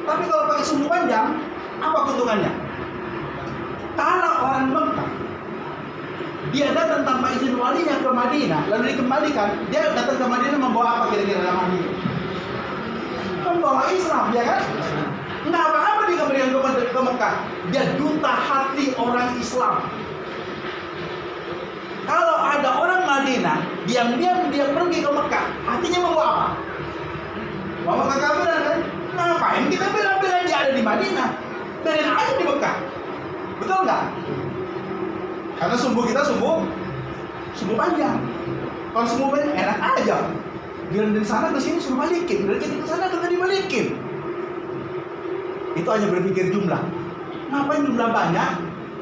Tapi kalau pakai sumbu panjang, apa keuntungannya? Kalau orang Mekah dia datang tanpa izin walinya ke Madinah, lalu dikembalikan, dia datang ke Madinah membawa apa kira-kira dalam Madinah? Membawa Islam, ya kan? Nggak apa-apa dikembalikan ke Mekah. Dia duta hati orang Islam. Kalau ada orang Madinah diam-diam dia pergi ke Mekah, hatinya membawa apa? Bawa kekafiran kan? Ngapain kita bela-bela dia ada di Madinah? Biarin aja di Mekah. Betul nggak? Karena sumbu kita sumbu panjang. Kalau sumbu panjang enak aja. Biar dari sana ke sini suruh balikin, dari kita ke sana kita dibalikin. Itu hanya berpikir jumlah. Ngapain jumlah banyak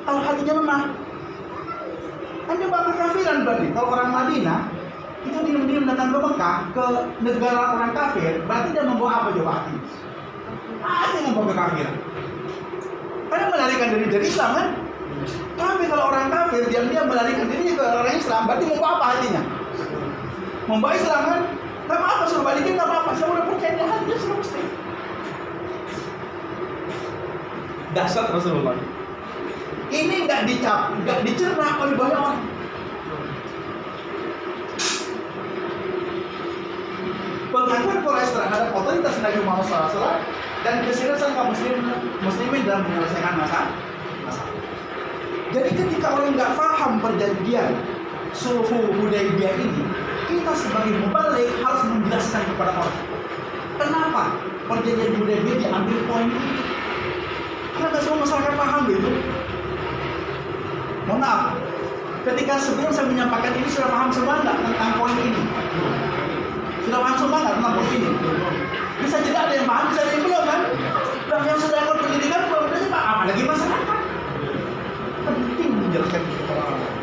kalau hatinya lemah? Hanya bakal kafiran berarti. Kalau orang Madinah itu diam-diam datang ke Mekah, ke negara orang kafir, berarti dia membawa apa coba hati? Pasti membawa kekafiran. Karena melarikan diri dari Islam kan? Tapi kalau orang kafir diam-diam melarikan diri ke orang Islam, berarti membawa apa hatinya? Membawa Islam kan? Gak apa-apa, suruh balikin gak apa-apa. Saya udah percaya dia hatinya suruh mesti. Dahsyat Rasulullah. Ini nggak dicerna oleh banyak orang. Pengakuan Quraisy terhadap otoritas Nabi Muhammad SAW dan keseriusan kaum muslimin dalam menyelesaikan masalah. Jadi ketika orang nggak paham perjanjian sulh Hudaybiyah ini, kita sebagai mubalik harus menjelaskan kepada orang. Kenapa perjanjian Hudaybiyah diambil poin ini? Karena nggak semua masyarakat paham gitu. Mohon maaf, ketika sebelum saya menyampaikan ini sudah paham semua nggak tentang poin ini? Sudah paham semua nggak tentang poin ini? Bisa jadi ada yang paham, bisa ada yang belum kan? Dan yang sudah ikut pendidikan belum berarti Pak, apalagi masyarakat. Penting menjelaskan kepada orang.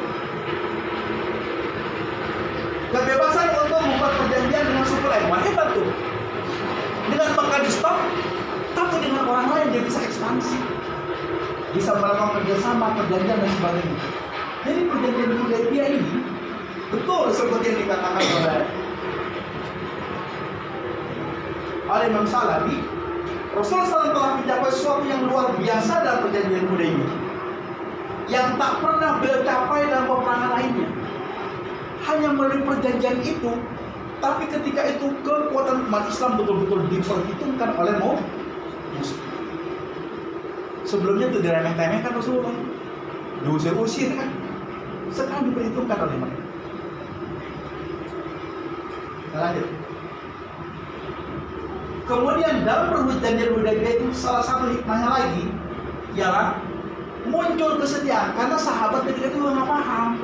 Kebebasan untuk membuat perjanjian dengan suku lain, wah hebat tuh. Dengan Mekah di stop, tapi dengan orang lain dia bisa ekspansi, bisa melakukan kerjasama, perjanjian dan sebagainya. Jadi perjanjian Hudaybiyah ini betul seperti yang dikatakan oleh Imam Salabi, Rasulullah SAW telah mencapai sesuatu yang luar biasa dalam perjanjian Hudaybiyah yang tak pernah beliau capai dalam peperangan lainnya. Hanya melalui perjanjian itu, tapi ketika itu kekuatan umat Islam betul-betul diperhitungkan oleh musuh. Sebelumnya itu diremeh-temehkan Rasulullah, diusir-usir kan. Sekarang diperhitungkan oleh mereka. Kita lanjut. Kemudian dalam perjanjian Hudaybiyah itu salah satu hikmahnya lagi ialah muncul kesetiaan, karena sahabat ketika itu nggak paham.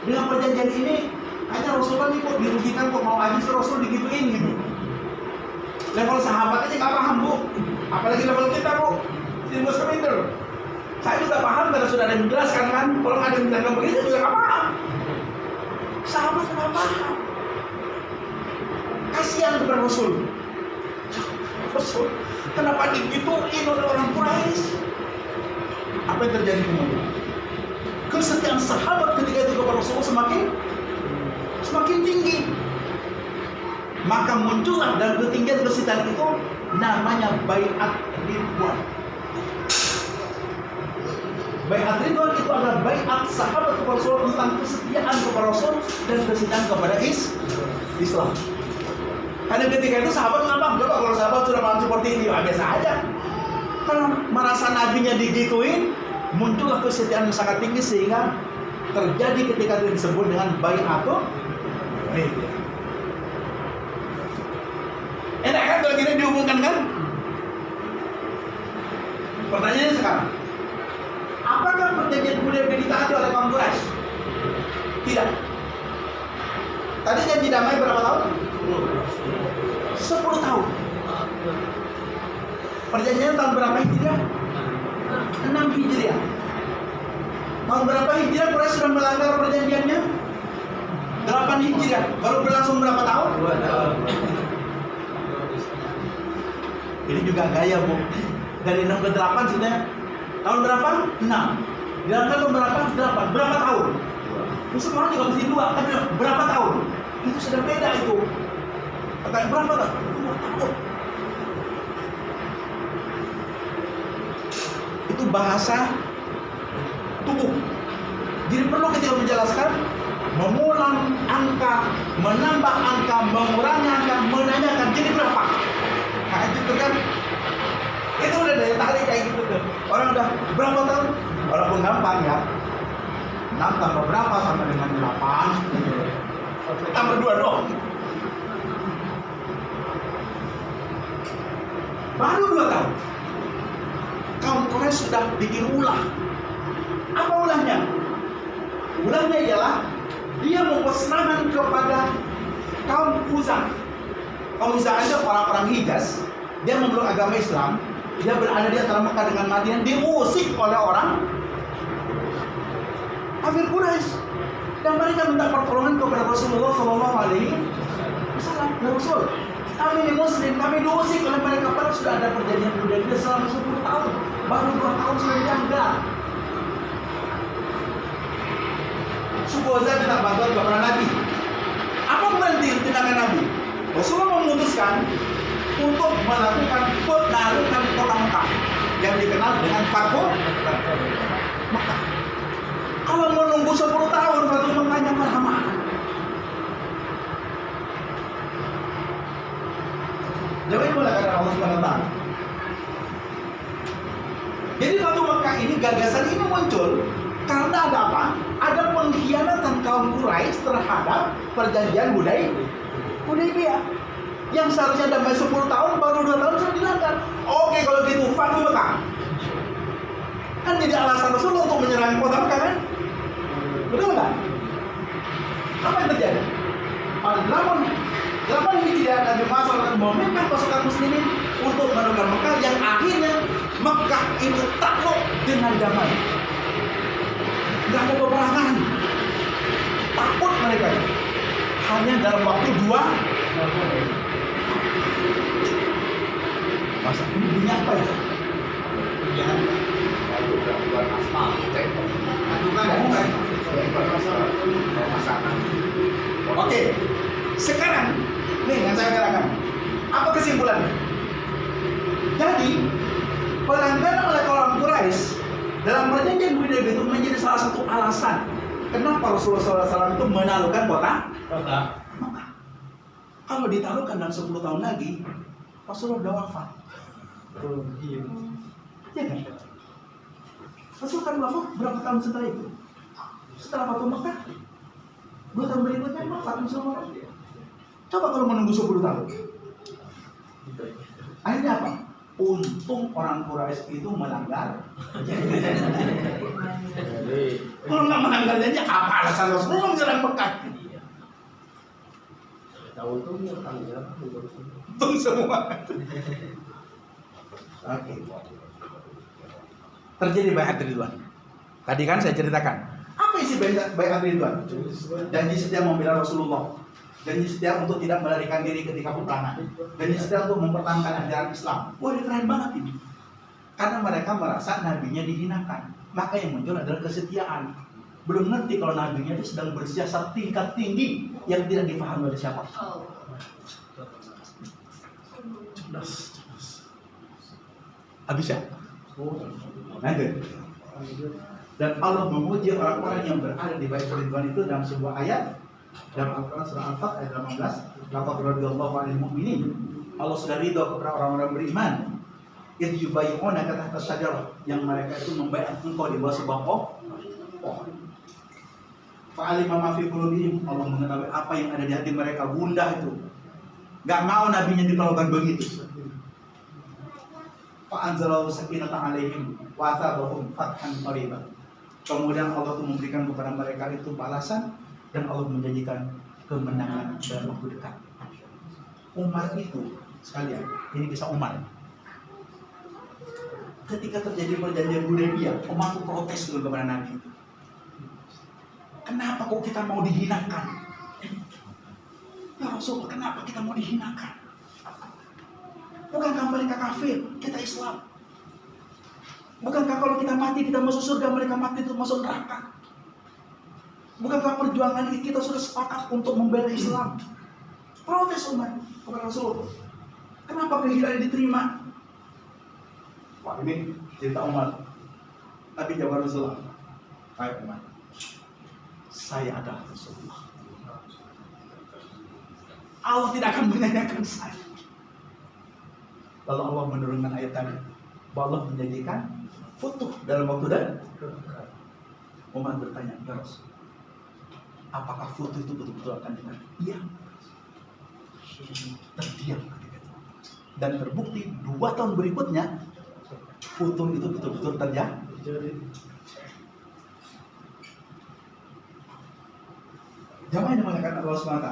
Dengan perjanjian ini hanya Rasulullah ini kok dirugikan, kok mau aja Rasul digituin gitu. Level sahabat aja nggak paham bu, apalagi level kita bu, di Muslim. Saya juga paham karena sudah ada yang menjelaskan kan. Kalau nggak ada yang menjelaskan begini saya juga nggak paham. Sahabat nggak paham. Kasihan kepada Rasul. Rasul, kenapa digituin oleh orang Quraisy? Apa yang terjadi kemudian? Kesetiaan sahabat ketika itu kepada Rasulullah semakin tinggi. Maka muncullah dalam ketinggian kesetiaan itu namanya Bai'at Ridwan. Bai'at Ridwan itu adalah bai'at sahabat kepada Rasul tentang kesetiaan kepada Rasul dan kesetiaan kepada Islam. Karena ketika itu sahabat ngapa? Coba kalau sahabat sudah paham seperti ini, ya biasa aja. Karena merasa nabinya digituin, muncullah kesetiaan yang sangat tinggi sehingga terjadi ketika itu disebut dengan Bai'atul Ridwan. Enak kan kalau gini dihubungkan kan? Pertanyaannya sekarang, apakah perjanjian Hudaybiyah ditaati oleh kaum Quraisy? Tidak. Tadi janji damai berapa tahun? 10 tahun. Perjanjian tahun berapa Hijriah? 6 Hijriah. Tahun berapa Hijriah Quraisy sudah melanggar perjanjiannya? 8 Hijriah. Baru berlangsung berapa tahun? 2 tahun. Ini juga gaya bu. Dari 6 ke 8 sudah. Tahun berapa? 6. Di dalam tahun berapa? 8. Berapa tahun? Semua orang juga mesti 2. Tapi berapa tahun? Itu sudah beda itu. Pertanyaan berapa tahun? 2 tahun. Itu bahasa tubuh. Jadi perlu ketika menjelaskan, mengulang angka, menambah angka, mengurangi angka, menanyakan jadi berapa. Nah itu kan, itu udah daya tarik kayak gitu tuh. Orang udah berapa tahun? Walaupun gampang ya, 6 tambah berapa sama dengan 8 tambah 2 doang. Baru 2 tahun kaum Quraisy sudah bikin ulah. Apa ulahnya? Ulahnya ialah dia membuat serangan kepada kaum Khuza'ah. Kaum Khuza'ah itu orang-orang Hijaz. Dia memeluk agama Islam. Dia berada di antara Mekah dengan Madinah. Diusik oleh orang kafir Quraisy. Dan mereka minta pertolongan kepada Rasulullah SAW. Ya Rasul, kami ini Muslim, kami diusik oleh mereka. Padahal sudah ada perjanjian Hudaybiyah selama 10 tahun. Baru 2 tahun sudah dilanggar. Suku Khuza'ah minta bantuan kepada Nabi. Apa berarti tindakan Nabi? Rasulullah memutuskan untuk melakukan penaklukan kota Mekah. yang dikenal dengan Fathu Makkah. Kalau menunggu 10 tahun Fathu Makkahnya lama. Jadi boleh kata Allah SWT. Jadi Fathu Makkah ini, gagasan ini muncul karena ada apa? Ada pengkhianatan kaum Quraisy terhadap perjanjian Hudaybiyah. Yang seharusnya damai 10 tahun, baru 2 tahun sudah dilanggar. Oke, kalau gitu Fathu Makkah. Kan jadi alasan Rasul untuk menyerang kota Makkah kan? Betul nggak? Apa yang terjadi? Pada 8 Hijriah Nabi Muhammad memimpin pasukan muslimin untuk menekan Mekah, yang akhirnya Mekah itu takluk dengan damai. Nggak ada peperangan. Takut mereka. Hanya dalam waktu 2. Masa ini punya apa ya? Buat aspal, Oke, sekarang nih yang saya katakan, apa kesimpulannya? Jadi pelanggaran oleh kaum Quraisy dalam perjanjian Hudaybiyah itu menjadi salah satu alasan kenapa Rasulullah SAW itu menaklukkan kota Makkah. Kalau ditaklukkan dalam 10 tahun lagi, Rasulullah sudah wafat. Ya kan? Rasul kan wafat berapa tahun setelah itu? Setelah Fathu Makkah, 2 tahun berikutnya wafat Rasulullah. Coba kalau menunggu 10 tahun. Akhirnya apa? Untung orang Quraisy itu melanggar. Kalau nggak melanggar janji, apa alasan Rasulullah menyerang Mekah? Untung semua. Oke. Terjadi baiat ridwan. Tadi kan saya ceritakan. Apa isi baiat ridwan? Janji setia membela Rasulullah. Janji setia untuk tidak melarikan diri ketika peperangan. Janji setia untuk mempertahankan ajaran Islam. Wah, ini keren banget ini. Karena mereka merasa nabinya dihinakan. Maka yang muncul adalah kesetiaan. Belum ngerti kalau nabinya itu sedang bersiasat tingkat tinggi yang tidak dipahami oleh siapa. Habis ya? Nanti. Dan Allah memuji orang-orang yang berada di bait ridwan itu dalam sebuah ayat dalam Al-Quran surah Al-Fath ayat 18. Laqad radiyallahu 'anil mu'minin. Allah sudah ridha kepada orang-orang beriman. Idh yubayyi'unaka tahta syajarah, yang mereka itu membaiat engkau di bawah sebuah pohon. Fa'alima ma fi qulubihim, Allah mengetahui apa yang ada di hati mereka. Gundah itu. Enggak mau nabinya diperlakukan begitu. Fa'anzalallahu sakinata 'alaihim wa athabahum fathan qariba. Kemudian Allah itu memberikan kepada mereka itu balasan, dan Allah menjanjikan kemenangan dalam waktu dekat. Umar itu sekalian, ini kisah Umar. Ketika terjadi perjanjian Hudaybiyah, Umar itu protes dulu kepada Nabi. Kenapa kok kita mau dihinakan? Ya Rasulullah, kenapa kita mau dihinakan? Bukankah mereka kafir, kita Islam? Bukankah kalau kita mati kita masuk surga, mereka mati itu masuk neraka? Bukankah perjuangan ini kita sudah sepakat untuk membela Islam? Protes Umar kepada Rasulullah. Kenapa kehilangan diterima? Wah, ini cerita Umar. Tapi jawab Rasulullah. Hai Umar, saya adalah Rasulullah. Allah tidak akan menyanyikan saya. Lalu Allah menurunkan ayat tadi. Allah menjanjikan futuh dalam waktu dan Umar bertanya, ya Rasul, apakah futuh itu betul-betul akan terjadi? Iya. Terdiam ketika itu. Dan terbukti 2 tahun berikutnya futuh itu betul-betul terjadi. Jamaah yang dimuliakan Allah SWT.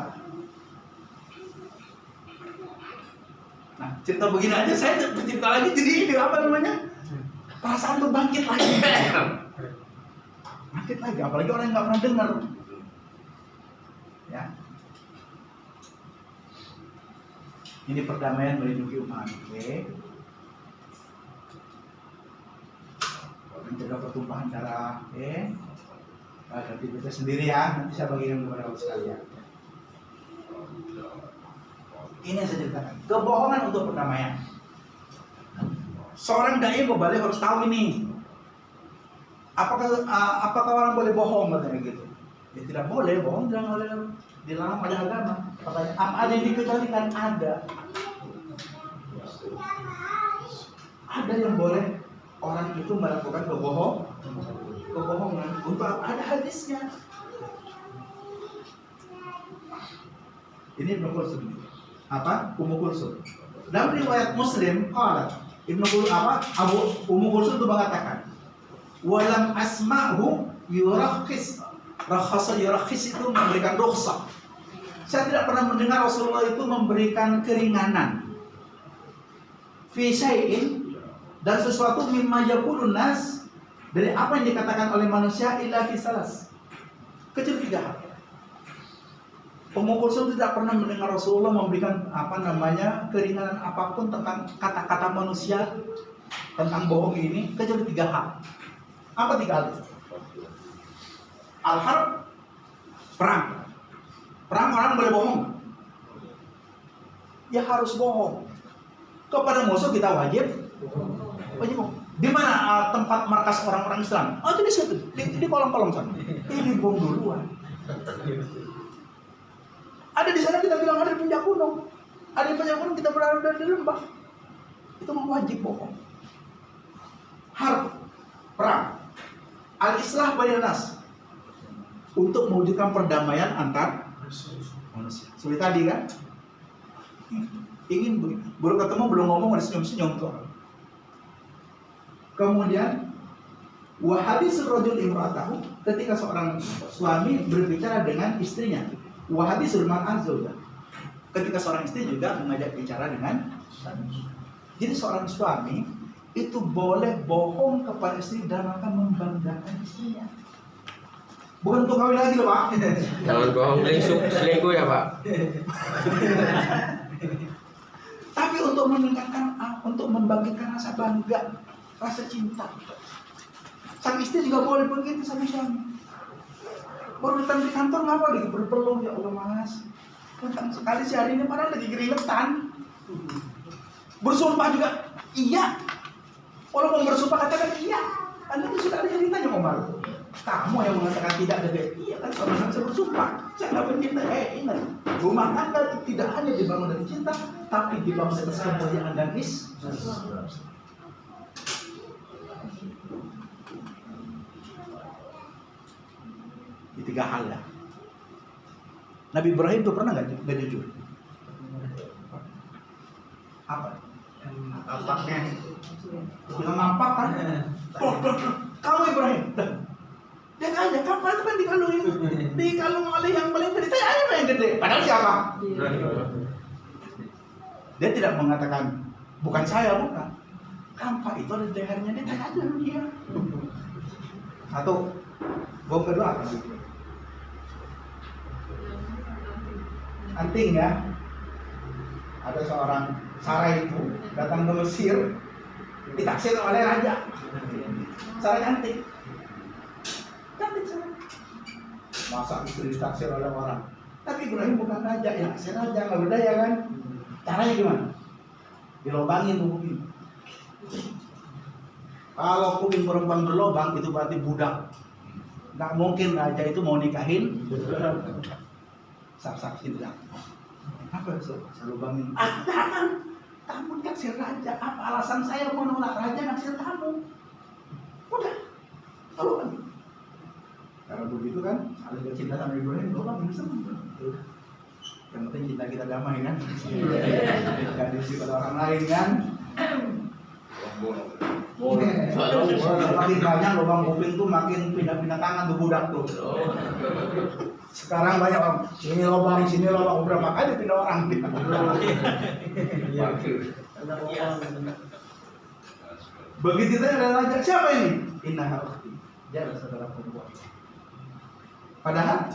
Nah, cerita begini aja saya bercerita lagi jadi ini apa namanya? Perasaan tuh bangkit lagi. Bangkit lagi, apalagi orang yang nggak pernah dengar. Ya. Ini perdamaian melindungi umat. Oke. Mencegah pertumpahan darah. Oke. Nanti baca sendiri ya. Nanti saya bagikan kepada kamu sekalian. Ini yang saya ceritakan. Kebohongan untuk perdamaian. Seorang dai Bali harus tahu ini. Apakah orang boleh bohong katanya gitu? Ya tidak boleh, bohong jangan boleh dilarang oleh agama. Pertanyaan, ada yang dikecualikan? Ada. Ada yang boleh orang itu melakukan kebohongan untuk ada hadisnya. Ini Ibnu Kulsum. Apa? Ummu Kulsum. Dalam riwayat Muslim, Ummu Kulsum itu mengatakan, walam asma'hu yurakhis. Yurakhis itu memberikan rukhsah. Saya tidak pernah mendengar Rasulullah itu memberikan keringanan fi syai'in, dan sesuatu mimma yaqulun nas, dari apa yang dikatakan oleh manusia, illa fi salas, kecuali 3 hal. Ummu Kulsum tidak pernah mendengar Rasulullah memberikan keringanan apapun tentang kata-kata manusia tentang bohong ini, kecuali 3 hal. Apa 3 hal itu? Al-harb, perang. Perang orang boleh bohong? Ya harus bohong. Kepada musuh kita wajib bohong. Di mana tempat markas orang-orang Islam? Oh, itu di situ, di kolong-kolong sana. Ini bom duluan. Ada di sana kita bilang ada di puncak gunung. Ada di puncak gunung kita berada di lembah. Itu wajib bohong. Harb, perang. Al-islah bainan nas, untuk mewujudkan perdamaian antar manusia. Seperti tadi kan, ingin baru ketemu belum ngomong ada senyum-senyum tuh. Kemudian wahadisul rajul imra'atahu, ketika seorang suami berbicara dengan istrinya. Wahadisul mar'ah zaujah, ketika seorang istri juga mengajak bicara dengan suami. Jadi seorang suami itu boleh bohong kepada istri dan akan membanggakan istrinya. Bukan untuk kawin lagi loh Pak. Jangan bohong selingkuh ya Pak. Tapi untuk meningkatkan, untuk membangkitkan rasa bangga, rasa cinta. Sang istri juga boleh begitu sama suami. Baru datang di kantor ngapa lagi berpeluh, ya Allah Mas. Datang sekali sehari ini padahal lagi geriletan. Bersumpah juga iya. Walaupun bersumpah katakan iya. Anda itu sudah ada yang ditanya Omar. Kamu yang mengatakan tidak ada bed. Iya kan, orang saya bersumpah. Saya nggak bercinta. Ingat, rumah tangga tidak hanya dibangun dari cinta, tapi dibangun dari kemuliaan dan Islam. Di 3 hal ya. Nabi Ibrahim itu pernah nggak jujur? Apa? Nampaknya. Bilang nampak kan? Kamu Ibrahim. Dia aja, kapal itu kan dikalungin. Dikalung oleh yang paling gede. Saya aja yang gede. Padahal siapa? Dia tidak mengatakan, bukan saya, bukan. Kampak itu ada di lehernya, dia tanya aja dia. Atau bom kedua apa sih? Anting ya. Ada seorang sarai itu datang ke Mesir, ditaksir oleh raja. Sarai antik. Cantik sarai. Masa istri ditaksir oleh orang? Tapi Ibrahim bukan raja, ya naksir raja, nggak berdaya kan? Caranya gimana? Dilobangin kuping. Kalau kuping perempuan berlobang itu berarti budak. Nggak mungkin raja itu mau nikahin saksi tidak. Apa itu? Saya lubangin. Jangan. Kamu naksir raja. Apa alasan saya mau nolak raja naksir kamu? Udah. Kalau kan. Karena begitu kan, ada cinta sama Ibrahim, lubang bisa. Yang penting cinta kita damai kan. Gak diisi pada orang lain kan. Boleh. Makin banyak lubang kuping tuh makin pindah-pindah tangan tuh budak tuh. Sekarang banyak orang sini lubang berapa kali pindah orang. Begitu tanya ada raja, siapa ini? Innaha ukhti. Dia adalah saudara perempuan. Padahal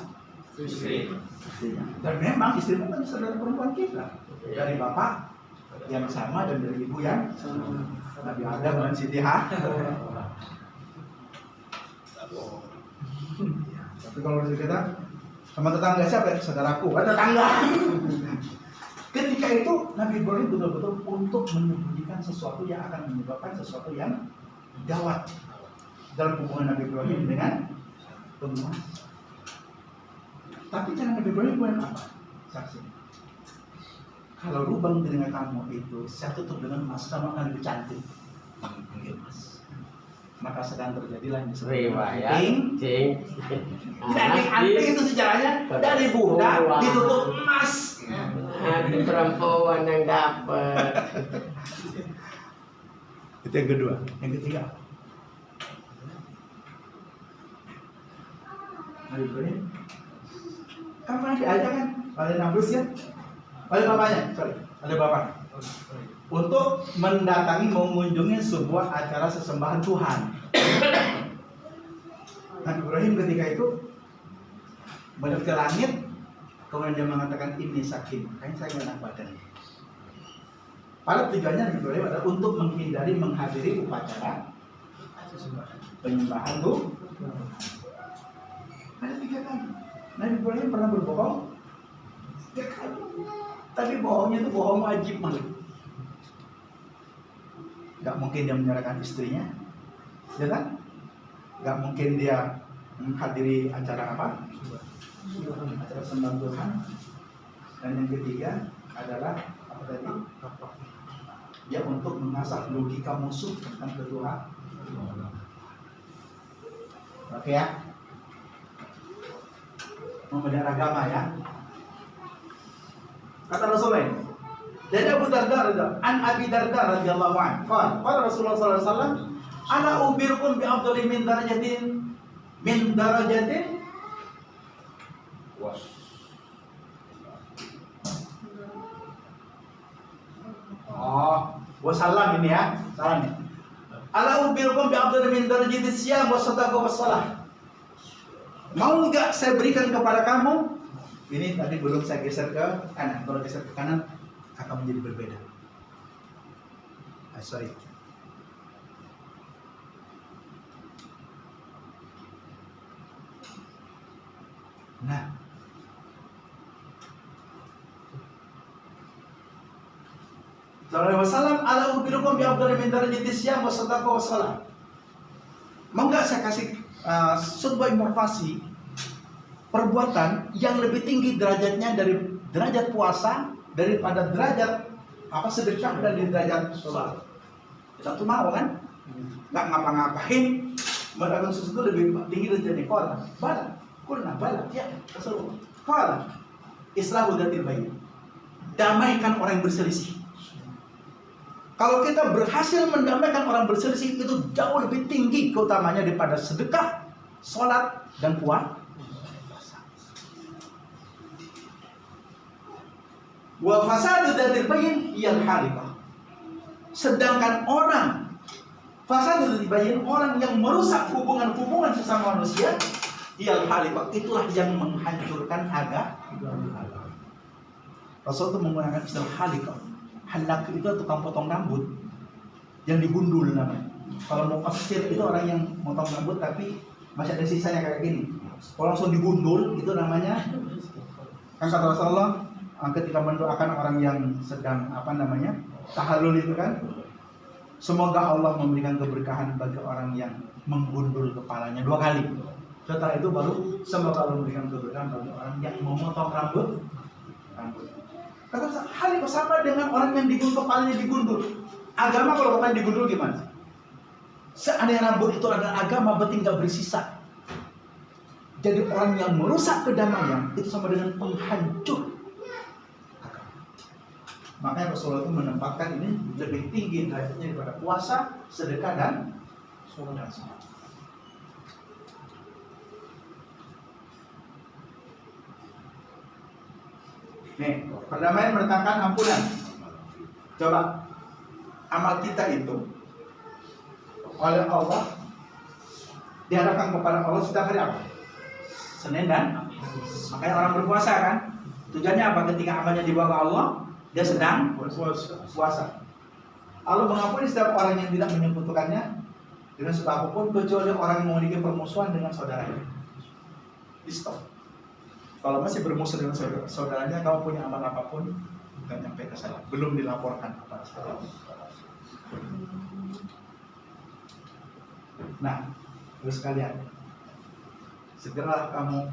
istrinya. Dan memang istrinya kan saudara perempuan kita. Dari bapak yang sama dan dari ibu yang sama. Nabi Adam dan Siti Hawa. Tapi kalau kita sama tetangga siapa? Saudaraku, tetangga. Ketika itu Nabi Ibrahim betul-betul untuk menyembunyikan sesuatu yang akan menyebabkan sesuatu yang gawat dalam hubungan Nabi Ibrahim dengan penguasa. Tapi cara Nabi Ibrahim bukan apa? Saksi. Kalau lubang telinga kamu itu saya tutup dengan emas, kamu akan lebih cantik. Emas. Maka sedang terjadilah Riwayat cing. Jadi aneh itu sejarahnya dari budak ditutup emas. Ada perempuan yang dapat. Itu yang kedua. Yang ketiga, Nabi Ibrahim kan pernah diajak kan oleh Nablus ya, oleh bapaknya, oleh bapaknya, untuk mendatangi mengunjungi sebuah acara sesembahan Tuhan. Nabi Ibrahim ketika itu melihat ke langit, kemudian dia mengatakan ini sakin, kayaknya saya enak badan. Pada tujuannya Nabi Ibrahim adalah untuk menghindari menghadiri upacara penyembahan Tuhan. Ada 3 kali. Nabi Ibrahim pernah berbohong 3 kali. Tapi bohongnya itu bohong wajib malah. Gak mungkin dia menyerahkan istrinya, ya kan? Gak mungkin dia menghadiri acara apa? Acara sembah Tuhan. Dan yang ketiga adalah apa tadi? Ya untuk mengasah logika musuh tentang Tuhan. Oke ya? Memelihara agama ya. Kata Rasulullah. Dari Abu Darda an Abi Darda radhiyallahu anhu, qala Rasulullah sallallahu alaihi wasallam, "Ala ubirukum bi afdali min darajatin wasallam ini ya, salam. Ala ubirukum bi afdali min darajatin siyam wa sadaqah wa salah." Mau nggak saya berikan kepada kamu? Ini tadi belum saya geser ke kanan. Kalau geser ke kanan akan menjadi berbeda. Sorry. Nah, Sallallahu alaihi wasallam, ala ubirukum bi afdali min darajati siyam wa sadaqah wa salah. Mau nggak saya kasih sebuah informasi perbuatan yang lebih tinggi derajatnya dari derajat puasa daripada derajat sedekah dan derajat sholat. Satu mau kan? Nggak ngapa-ngapain, melakukan sesuatu lebih tinggi derajatnya. Bala, ya, Rasulullah. Qala, islahu dzatil bayn. Damaikan orang yang berselisih. Kalau kita berhasil mendamaikan orang berselisih, itu jauh lebih tinggi keutamanya daripada sedekah, sholat, dan puasa. Wa fasadu dzatil bayn yang halifah. Sedangkan fasadu dzatil bayn, orang yang merusak hubungan sesama manusia, yang halifah, itulah yang menghancurkan agama. Rasul itu menggunakan istilah halifah. Halak itu tukang potong rambut yang digundul namanya. Kalau mau kasir itu orang yang potong rambut tapi masih ada sisanya kayak gini. Kalau langsung digundul itu namanya. Kan kata Rasulullah ketika mendoakan orang yang sedang tahallul itu kan, semoga Allah memberikan keberkahan bagi orang yang menggundul kepalanya 2 kali. Setelah itu baru semoga Allah memberikan keberkahan bagi orang yang memotong rambut. Kata hal itu sama dengan orang yang digundul, kepalanya digundul. Agama kalau kepalanya digundul gimana? Seandainya rambut itu adalah agama, berarti nggak bersisa. Jadi orang yang merusak kedamaian itu sama dengan penghancur agama. Makanya Rasulullah itu menempatkan ini lebih tinggi derajatnya daripada puasa, sedekah dan sholat. Nih, perdamaian mendatangkan ampunan. Coba amal kita itu oleh Allah dihadapkan kepada Allah setiap hari apa? Senin dan makanya orang berpuasa kan? Tujuannya apa? Ketika amalnya dibawa ke Allah, dia sedang puasa. Allah mengampuni setiap orang yang tidak menyekutukannya dengan sebab apapun kecuali orang yang memiliki permusuhan dengan saudaranya. Di stop. Kalau masih bermusuh dengan saudaranya, kamu punya amal apapun, nggak nyampe ke saya, belum dilaporkan kepada saya. Nah, terus kalian, segeralah kamu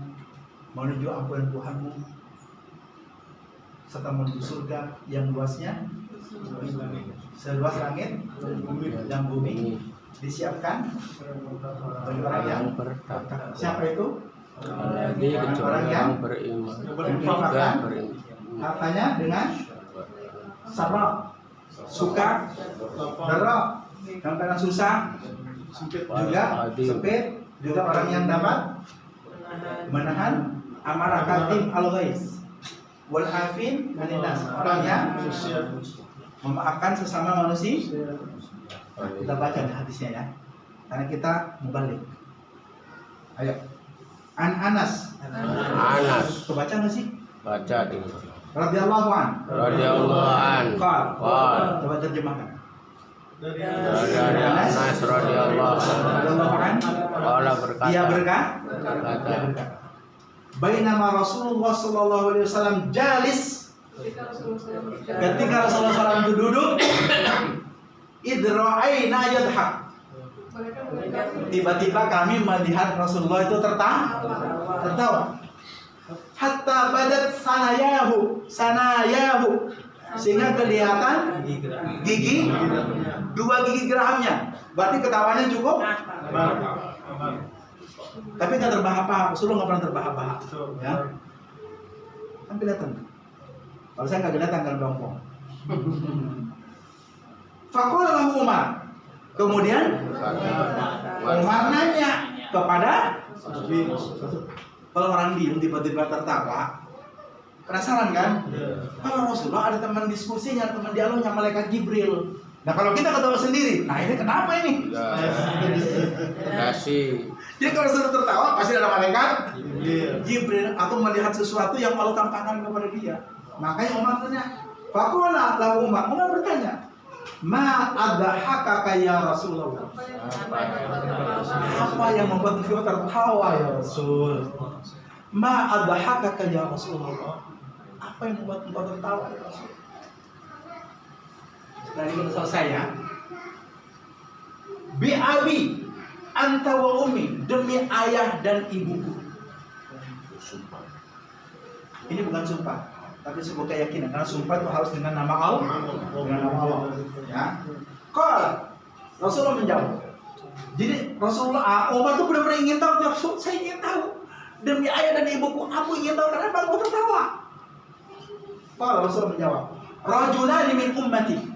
menuju ampunan Tuhanmu serta menuju surga yang luasnya seluas langit dan bumi, disiapkan bagi orang yang bertakwa. Siapa itu? Orang yang beriman, hartanya dengan sabar, suka, derok, dan kadang susah, juga sempit, juga orang yang dapat menahan amarah katim al-ghaiz wal afin aninnas, orang yang memaafkan sesama manusia. Kita baca di hadisnya ya, karena kita mubalik. Ayo, Anas. Kebaca nggak sih? Baca dulu. Radhiyallahu an. Coba terjemahkan. Dari Anas radhiyallahu an. Dia berkata, bainama Rasulullah sallallahu alaihi wasallam jalis, ketika Rasulullah SAW itu duduk, idra'aina yadhak, tiba-tiba kami melihat Rasulullah itu tertawa. Hatta badat sanayahu, sehingga kelihatan dua gigi gerahamnya. Berarti ketawanya cukup. Tapi nggak terbahak-bahak. Rasulullah nggak pernah terbahak-bahak. Ya, kan kelihatan. Kalau saya nggak kelihatan kan bongkong. Faqala lahu Umar. Kemudian Umar nanya kepada, kalau orang diem tiba-tiba tertawa, penasaran kan? Kalau Rasulullah ada teman diskusinya, teman dialognya malaikat Jibril. Nah kalau kita ketawa sendiri, nah ini kenapa ini? Kasih. Jadi kalau sudah tertawa pasti ada malaikat Jibril atau melihat sesuatu yang Allah tampakkan kepada dia. Makanya Umar tanya, faqala lahu Umar bertanya, ma adhakaka ya Rasulullah? Apa yang membuat engkau tertawa ya Rasul? Ma adhakaka ya Rasulullah? Apa yang membuat engkau tertawa ya Rasul? Tadi kita selesai ya. Bi abi anta wa ummi, demi ayah dan ibuku. Ini bukan sumpah, tapi sebuah keyakinan. Karena sumpah itu harus dengan nama Allah. Dengan nama Allah. Ya. Qala, Rasulullah menjawab. Jadi Rasulullah, Umar itu benar-benar ingin tahu. Rasul, saya ingin tahu. Demi ayah dan ibuku, aku ingin tahu kenapa kau tertawa. Qala, Rasulullah menjawab. Rajulani min ummati.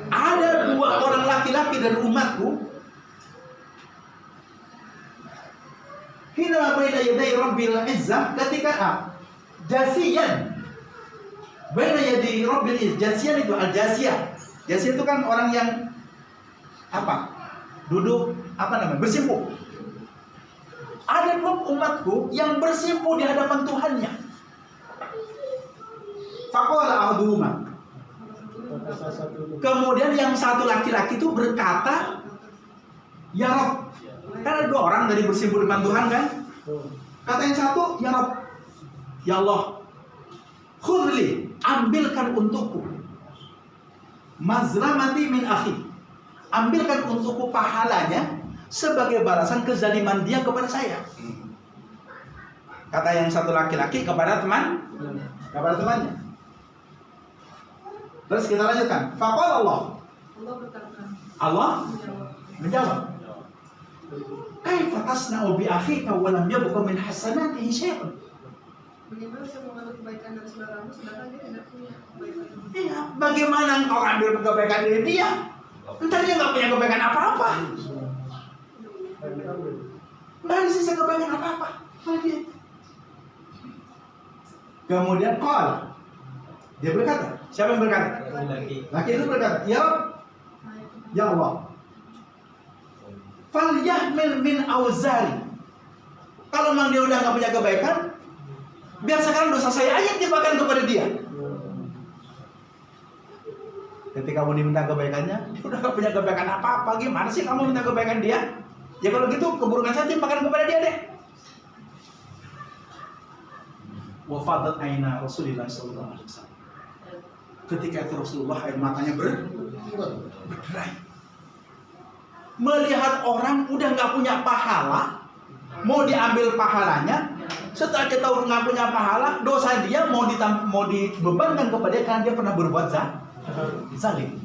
Ada dua orang laki-laki dari umatku. Hina baina yaday Rabbil Izzah, ketika jasiyan baina yaday Rabbil Izzah. Jasiyan itu al-jasiyah. Jasiyah itu kan orang yang apa? Duduk bersimpuh. Ada dua umatku yang bersimpuh di hadapan Tuhannya. Faqala ahaduhuma, kemudian yang satu laki-laki itu berkata, ya Rabb. Kan ada dua orang dari bersimpuh depan Tuhan kan? Kata yang satu, ya Rabb, ya Allah, khudli, ambilkan untukku mazlamati min akhi, ambilkan untukku pahalanya sebagai balasan kezaliman dia kepada saya. Kata yang satu laki-laki kepada temannya. Terus kita lanjutkan. Faqala Allah menjawab, kaifa tasna'u bi akhika wa lam yabqa min hasanatihi syai'un? Bagaimana bisa mengambil kebaikan dari saudaramu sedangkan dia tidak punya kebaikan? Iya, bagaimana engkau ambil kebaikan dari dia? Entar dia nggak punya kebaikan apa-apa. Nggak ada sisa kebaikan apa-apa pada dia. Kemudian qala, dia berkata, siapa yang berkata? Laki itu berkata, ya Allah, falyahmil min auzari. Kalau memang dia udah nggak punya kebaikan, biar sekarang dosa saya aja timpakan kepada dia. Ketika kamu diminta kebaikannya, dia udah nggak punya kebaikan apa-apa. Gimana sih kamu minta kebaikan dia? Ya kalau gitu keburukan saya timpakan kepada dia deh. Wafadat aina Rasulullah sallallahu alaihi wasallam. Ketika itu Rasulullah air matanya berderai. Melihat orang udah nggak punya pahala, mau diambil pahalanya. Setelah dia tahu nggak punya pahala, dosa dia mau dibebankan kepada dia karena dia pernah berbuat zalim.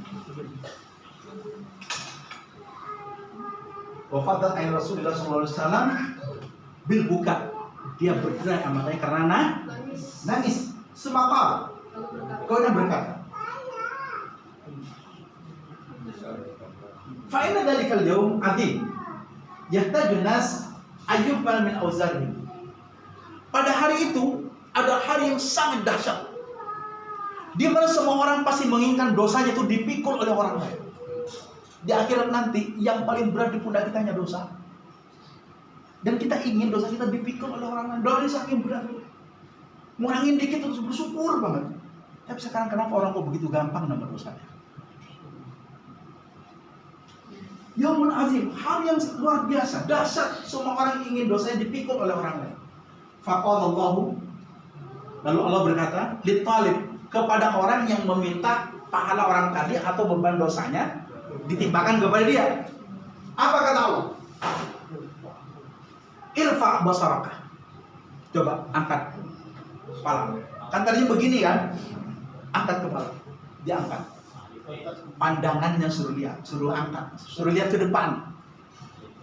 Wafat air Rasulullah SAW bil buka, dia berderai amatnya karena nangis. Semaka kau yang berkata, fa'inna dalikal yaum adzim yahtajun nas ayyubal min awzarihim. Pada hari itu ada hari yang sangat dahsyat, di mana semua orang pasti menginginkan dosanya itu dipikul oleh orang lain. Di akhirat nanti yang paling berat di pundak kita hanya dosa, dan kita ingin dosa kita dipikul oleh orang lain. Dosa saking berat, ngurangin dikit terus bersyukur banget. Tapi sekarang kenapa orang kok begitu gampang nambah dosanya? Yaumun azim, hal yang luar biasa, dahsyat. Semua orang ingin dosanya dipikul oleh orang lain. Faqalallahu, lalu Allah berkata, litalib, kepada orang yang meminta pahala orang tadi atau beban dosanya ditimpakan kepada dia. Apa kata Allah? Irfa basaraka, coba angkat kepala. Kan tadinya begini kan, angkat kepala, diangkat. Pandangannya suruh lihat, suruh angkat, suruh lihat ke depan.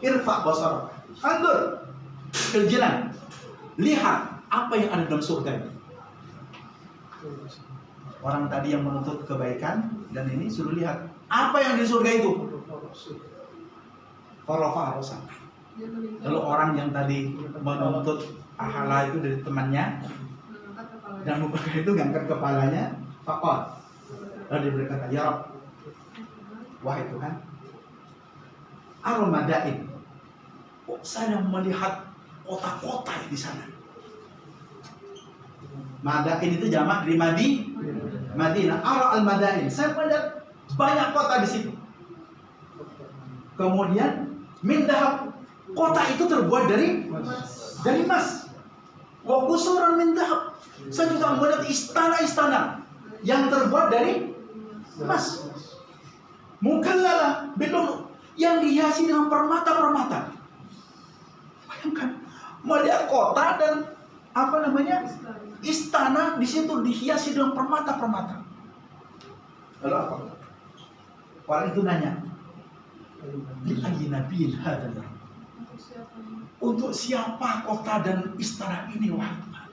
Irfa basaraka, andur fil jinan, lihat apa yang ada dalam surga itu. Orang tadi yang menuntut kebaikan dan ini suruh lihat apa yang di surga itu. Farafa rosan. Lalu orang yang tadi menuntut pahala itu dari temannya dan membuka itu ngangkat kepalanya, faqal. Lalu dia berkata, ya Rabb, wahai Tuhan, ar-madain, saya melihat kota-kota di sana. Madain itu jamak dari Madinah. Al-Madain, saya melihat banyak kota di situ. Kemudian min dahab, kota itu terbuat dari emas. Wa qusuran min dahab, saya juga melihat istana-istana yang terbuat dari emas. Mukallala bilulu, yang dihiasi dengan permata-permata. Bayangkan melihat kota dan istana di situ dihiasi dengan permata-permata. Lalu apa? Orang itu nanya, li'ayyi nabiyyin hadzal? Untuk siapa kota dan istana ini, wahai Tuhan?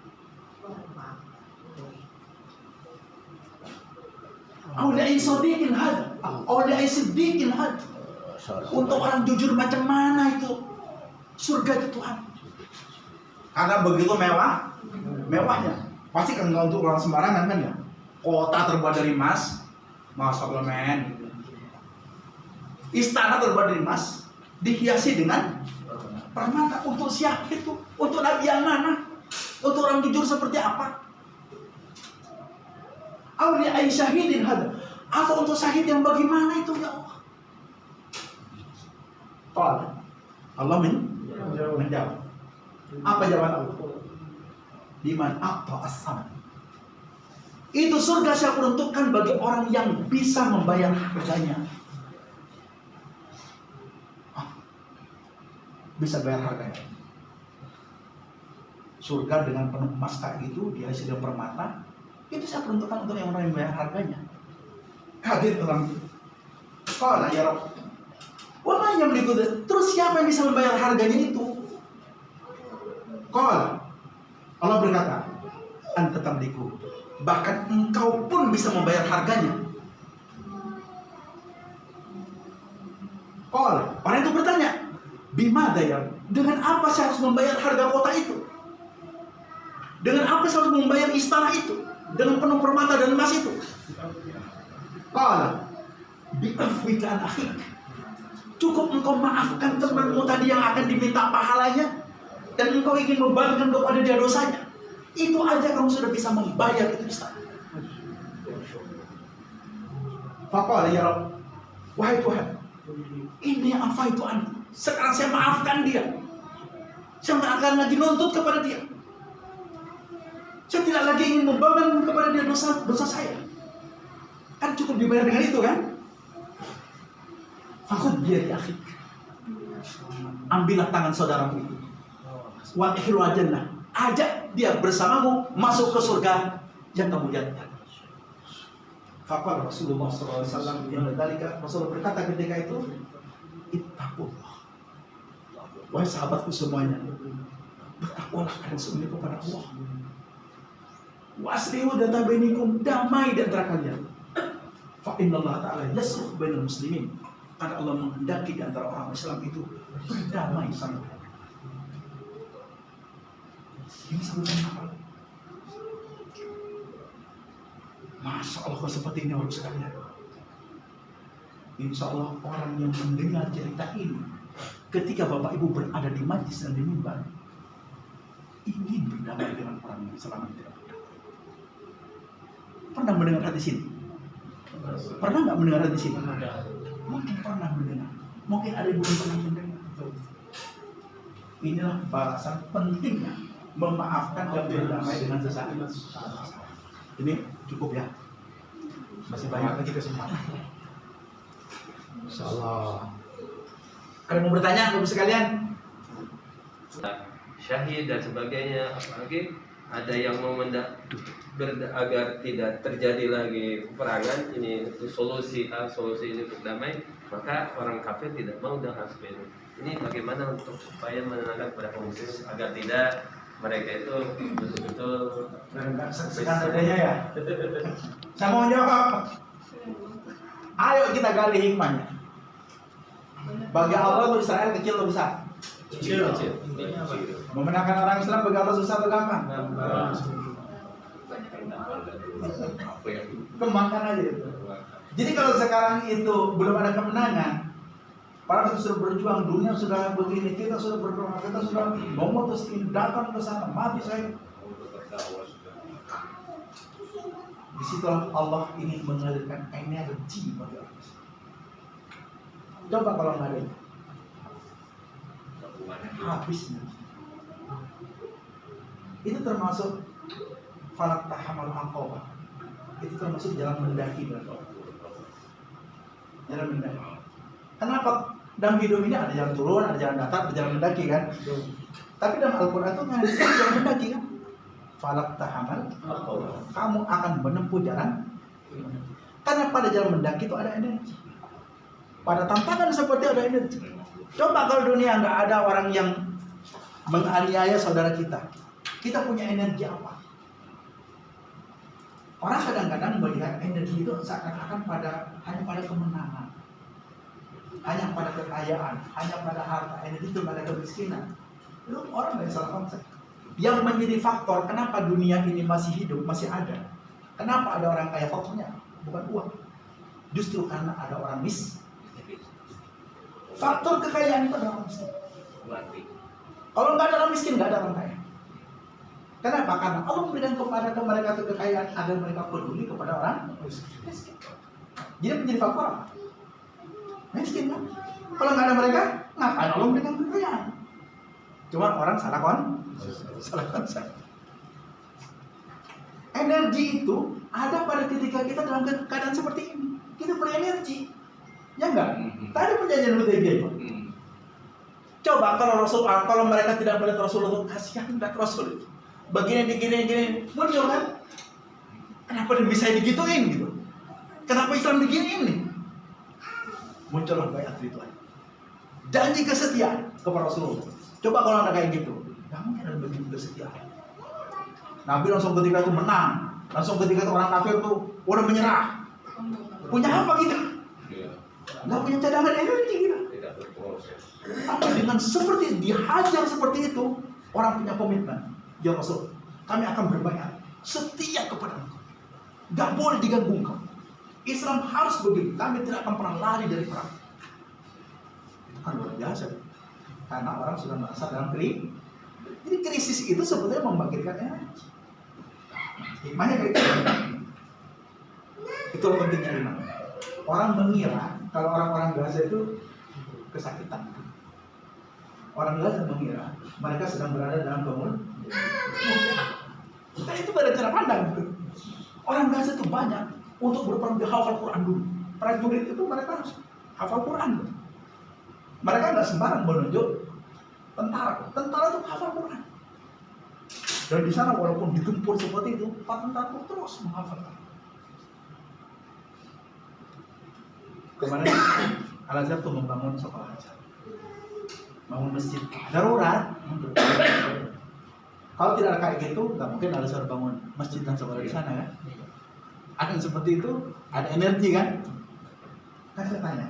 Auliai sadiqin hadzal, auliai siddiqin hadzal. Untuk orang jujur macam mana itu surga itu Tuhan? Karena begitu mewahnya. Pasti kan nggak untuk orang sembarangan kan ya. Kota terbuat dari emas, Masya Allah men. Istana terbuat dari emas, dihiasi dengan permata. Untuk siapa itu? Untuk nabi yang mana? Untuk orang jujur seperti apa? Aulia syahidin hada, atau untuk syahid yang bagaimana itu ya Allah? Allah menjawab. Apa jawaban Allah? Liman a'ta as-saman. Itu surga saya peruntukkan bagi orang yang bisa membayar harganya. Bisa bayar harganya. Surga dengan penuh emas kayak gitu, dia sudah permata. Itu saya peruntukkan untuk yang orang yang bayar harganya. Kaget orang. Qala ya Rabb, wa ma yamliku, terus siapa yang bisa membayar harganya itu? Qala, Allah berkata, anta tamliku, bahkan engkau pun bisa membayar harganya. Qala, orang itu bertanya, bimada ya, dengan apa saya harus membayar harga kota itu? Dengan apa saya harus membayar istana itu? Dengan penuh permata dan emas itu? Qala, bi'afwika an akhik, cukup engkau maafkan temanmu tadi yang akan diminta pahalanya, dan engkau ingin membagikan kepada dia dosanya, itu aja kamu sudah bisa membayar itu istana. Faqala ya Rabb, wahai Tuhan, ini apa itu anda? Sekarang saya maafkan dia, saya tidak akan lagi nuntut kepada dia, saya tidak lagi ingin membagikan kepada dia dosa saya. cukup dibayar dengan itu kan? Fakhud biyadi akhik. Ambillah tangan saudaramu itu. Wa ihlu jannah. Ajak dia bersamamu masuk ke surga yang kamu lihat. Faqala Rasulullah SAW Rasulullah berkata ketika itu, ittaqullah. Wahai sahabatku semuanya, bertakwalah kalian semuanya kepada Allah. Waslihu data bainikum, damai di antara kalian. Fa innallaha ta'ala yasluh bainal muslimin. Karena Allah menghendaki di antara orang Islam itu berdamai sama mereka. Ini sebutan apa? Masya Allah kalau seperti ini orang sekalian. Insya Allah orang yang mendengar cerita ini, ketika Bapak Ibu berada di majlis dan di mimbar, ingin berdamai dengan orang yang selama ini tidak berdamai. Pernah mendengar hadis ini? Pernah nggak mendengar hadis ini? Mungkin pernah mendengar. Mungkin ada yang belum pernah mendengar. Inilah balasan pentingnya memaafkan dan berdamai dengan sesama. Ini cukup ya. Masih banyak lagi kesempatan. Insyaallah. Ada mau bertanya Bapak sekalian? Syahid dan sebagainya, apalagi ada yang mau agar tidak terjadi lagi peperangan, ini solusi ini untuk damai, maka orang kafir tidak mau dengan seperti ini. Bagaimana untuk supaya menenangkan kepada kaum muslim agar tidak mereka itu betul-betul sebenarnya ya. Saya mau jawab. Ayo kita gali hikmahnya. Bagi Allah untuk Israel kecil atau besar? kecil. Memenangkan orang Islam bagi Allah susah atau gampang? Kembangkan aja itu. Jadi kalau sekarang itu belum ada kemenangan, para kita sudah berjuang, dunia sudah begini, kita sudah berjuang, kita sudah memutus datang ke sana, mati saya. Di situ Allah ingin mengalirkan energi bagi orang Islam. Coba kalau nggak ada itu, habis. Itu termasuk falak tahamal aqabah. Itu termasuk jalan mendaki dan jalan mendaki. Kenapa dalam hidup ini ada jalan turun, ada jalan datar, ada jalan mendaki kan? Tapi dalam Al-Quran itu nggak ada jalan mendaki kan? Falak tahamal aqabah. Kamu akan menempuh jalan. Karena pada jalan mendaki itu ada energi. Pada tantangan seperti ada energi. Coba kalau dunia nggak ada orang yang menganiaya saudara kita, kita punya energi apa? Orang kadang-kadang melihat energi itu seakan-akan hanya pada kemenangan, hanya pada kekayaan, hanya pada harta. Energi itu pada kemiskinan. Itu orang dari salah konsep. Yang menjadi faktor kenapa dunia ini masih hidup, masih ada. Kenapa ada orang kaya, faktornya bukan uang. Justru karena ada orang miskin. Faktor kekayaan itu adalah orang miskin. Kalau nggak ada orang miskin, nggak ada orang kaya. Kenapa? Karena Allah memberikan kepada mereka itu kekayaan agar mereka peduli kepada orang miskin. Jadi menjadi faktor apa? Miskin kan? Kalau nggak ada mereka, ngapain Allah memberikan kekayaan? Cuma orang salah konsep. Energi itu ada pada ketika kita dalam keadaan seperti ini. Kita berenergi. Ya enggak? Tadi perjanjian Hudaybiyah itu. Coba kalau mereka tidak melihat Rasulullah, kasihan melihat Rasul itu. Begini, muncul kan? Kenapa dia bisa digituin gitu? Kenapa Islam diginiin nih? Muncullah bayat Ridwan. Janji kesetiaan kepada Rasulullah. Coba kalau ada kayak gitu, nggak mungkin ada begitu kesetiaan. Nabi langsung ketika itu menang, langsung ketika itu orang kafir tuh udah menyerah. Punya apa kita? Nggak punya cadangan energi kita. Tapi dengan seperti dihajar seperti itu, orang punya komitmen. Ya Rasul, kami akan berbayar setia kepada Engkau. Nggak boleh diganggu Engkau. Islam harus begitu. Kami tidak akan pernah lari dari perang. Itu kan luar biasa. Karena orang sudah merasa dalam krisis. Jadi krisis itu sebetulnya membangkitkan energi. Hikmahnya kayak gitu. Itu pentingnya iman. Orang mengira kalau orang-orang Gaza itu kesakitan. Orang Gaza mengira mereka sedang berada dalam kemuliaan. Kita itu pada cara pandang. Orang Gaza itu banyak. untuk berperang di hafal Quran dulu. Prajurit itu mereka harus hafal Quran. Mereka nggak sembarang menunjuk tentara. Tentara itu hafal Quran. Dan di sana walaupun digempur seperti itu, Pak tentara itu terus menghafal. Kemarin Al-Azhar tuh membangun sekolah aja, bangun masjid darurat. Kalau tidak ada kayak gitu, nggak mungkin Al-Azhar bangun masjid dan sekolah di sana kan? Ada yang seperti itu, ada energi kan? Kan saya tanya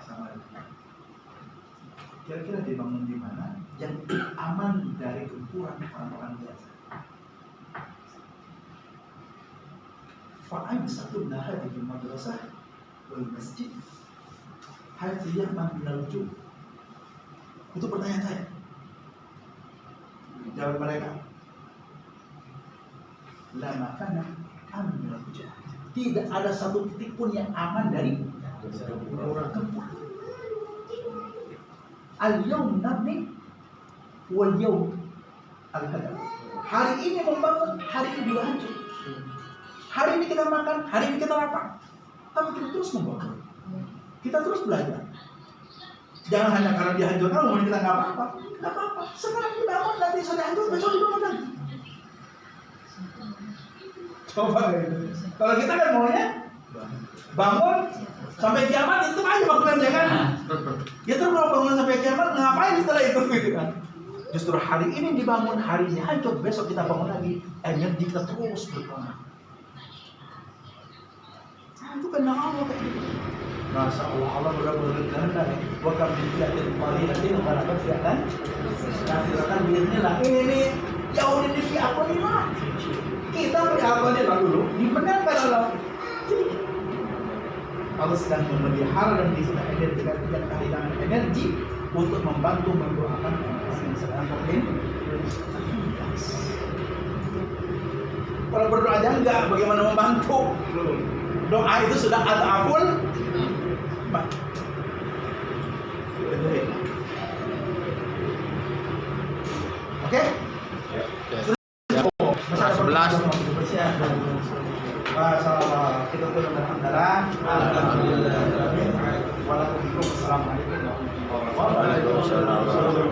sama kira-kira dibangun di mana yang aman dari gempuran orang-orang biasa? Fa'ain satu nahar di madrasah wal masjid hadiyah minal ju'. Itu pertanyaan saya. Jawab mereka, la makana aman minal ju'. Tidak ada satu titik pun yang aman dari gempuran. Al-yawm nabni wal yawm al-hadam. Hari ini membangun, hari ini juga hancur. Hari ini kita makan, hari ini kita lapar. Tapi kita terus membangun. Kita terus belajar. Jangan hanya karena dihancurkan, mau kita nggak apa-apa. Nggak apa-apa. Sekarang dibangun, nanti sudah hancur, besok dibangun lagi. Coba gitu. Kalau kita kan maunya bangun sampai kiamat, itu aja bangunan, jangan. Ya terus kalau bangun sampai kiamat, ngapain setelah itu gitu kan? Justru hari ini dibangun, hari ini hancur, besok kita bangun lagi, energi kita terus berkembang. Nah, itu kan Allah kayak gitu. Masya Allah, Allah benar-benar kehendak. Wa kam min fi'atin qalilatin ghalabat fi'atan katsiratan bi'idznillah. Ini jauh dari fi'ah qalilah. Kita fi'ah qalilah dulu dimenangkan Allah. Allah sedang memelihara dan disediakan energi dan tidak kehilangan energi untuk membantu mendoakan orang yang sedang berlindung. Kalau berdoa aja enggak, bagaimana membantu? Doa itu sudah ad'aful. Oke? Sebelas. Masalah kita tuh alhamdulillah. Alhamdulillah. Waalaikumsalam warahmatullahi wabarakatuh.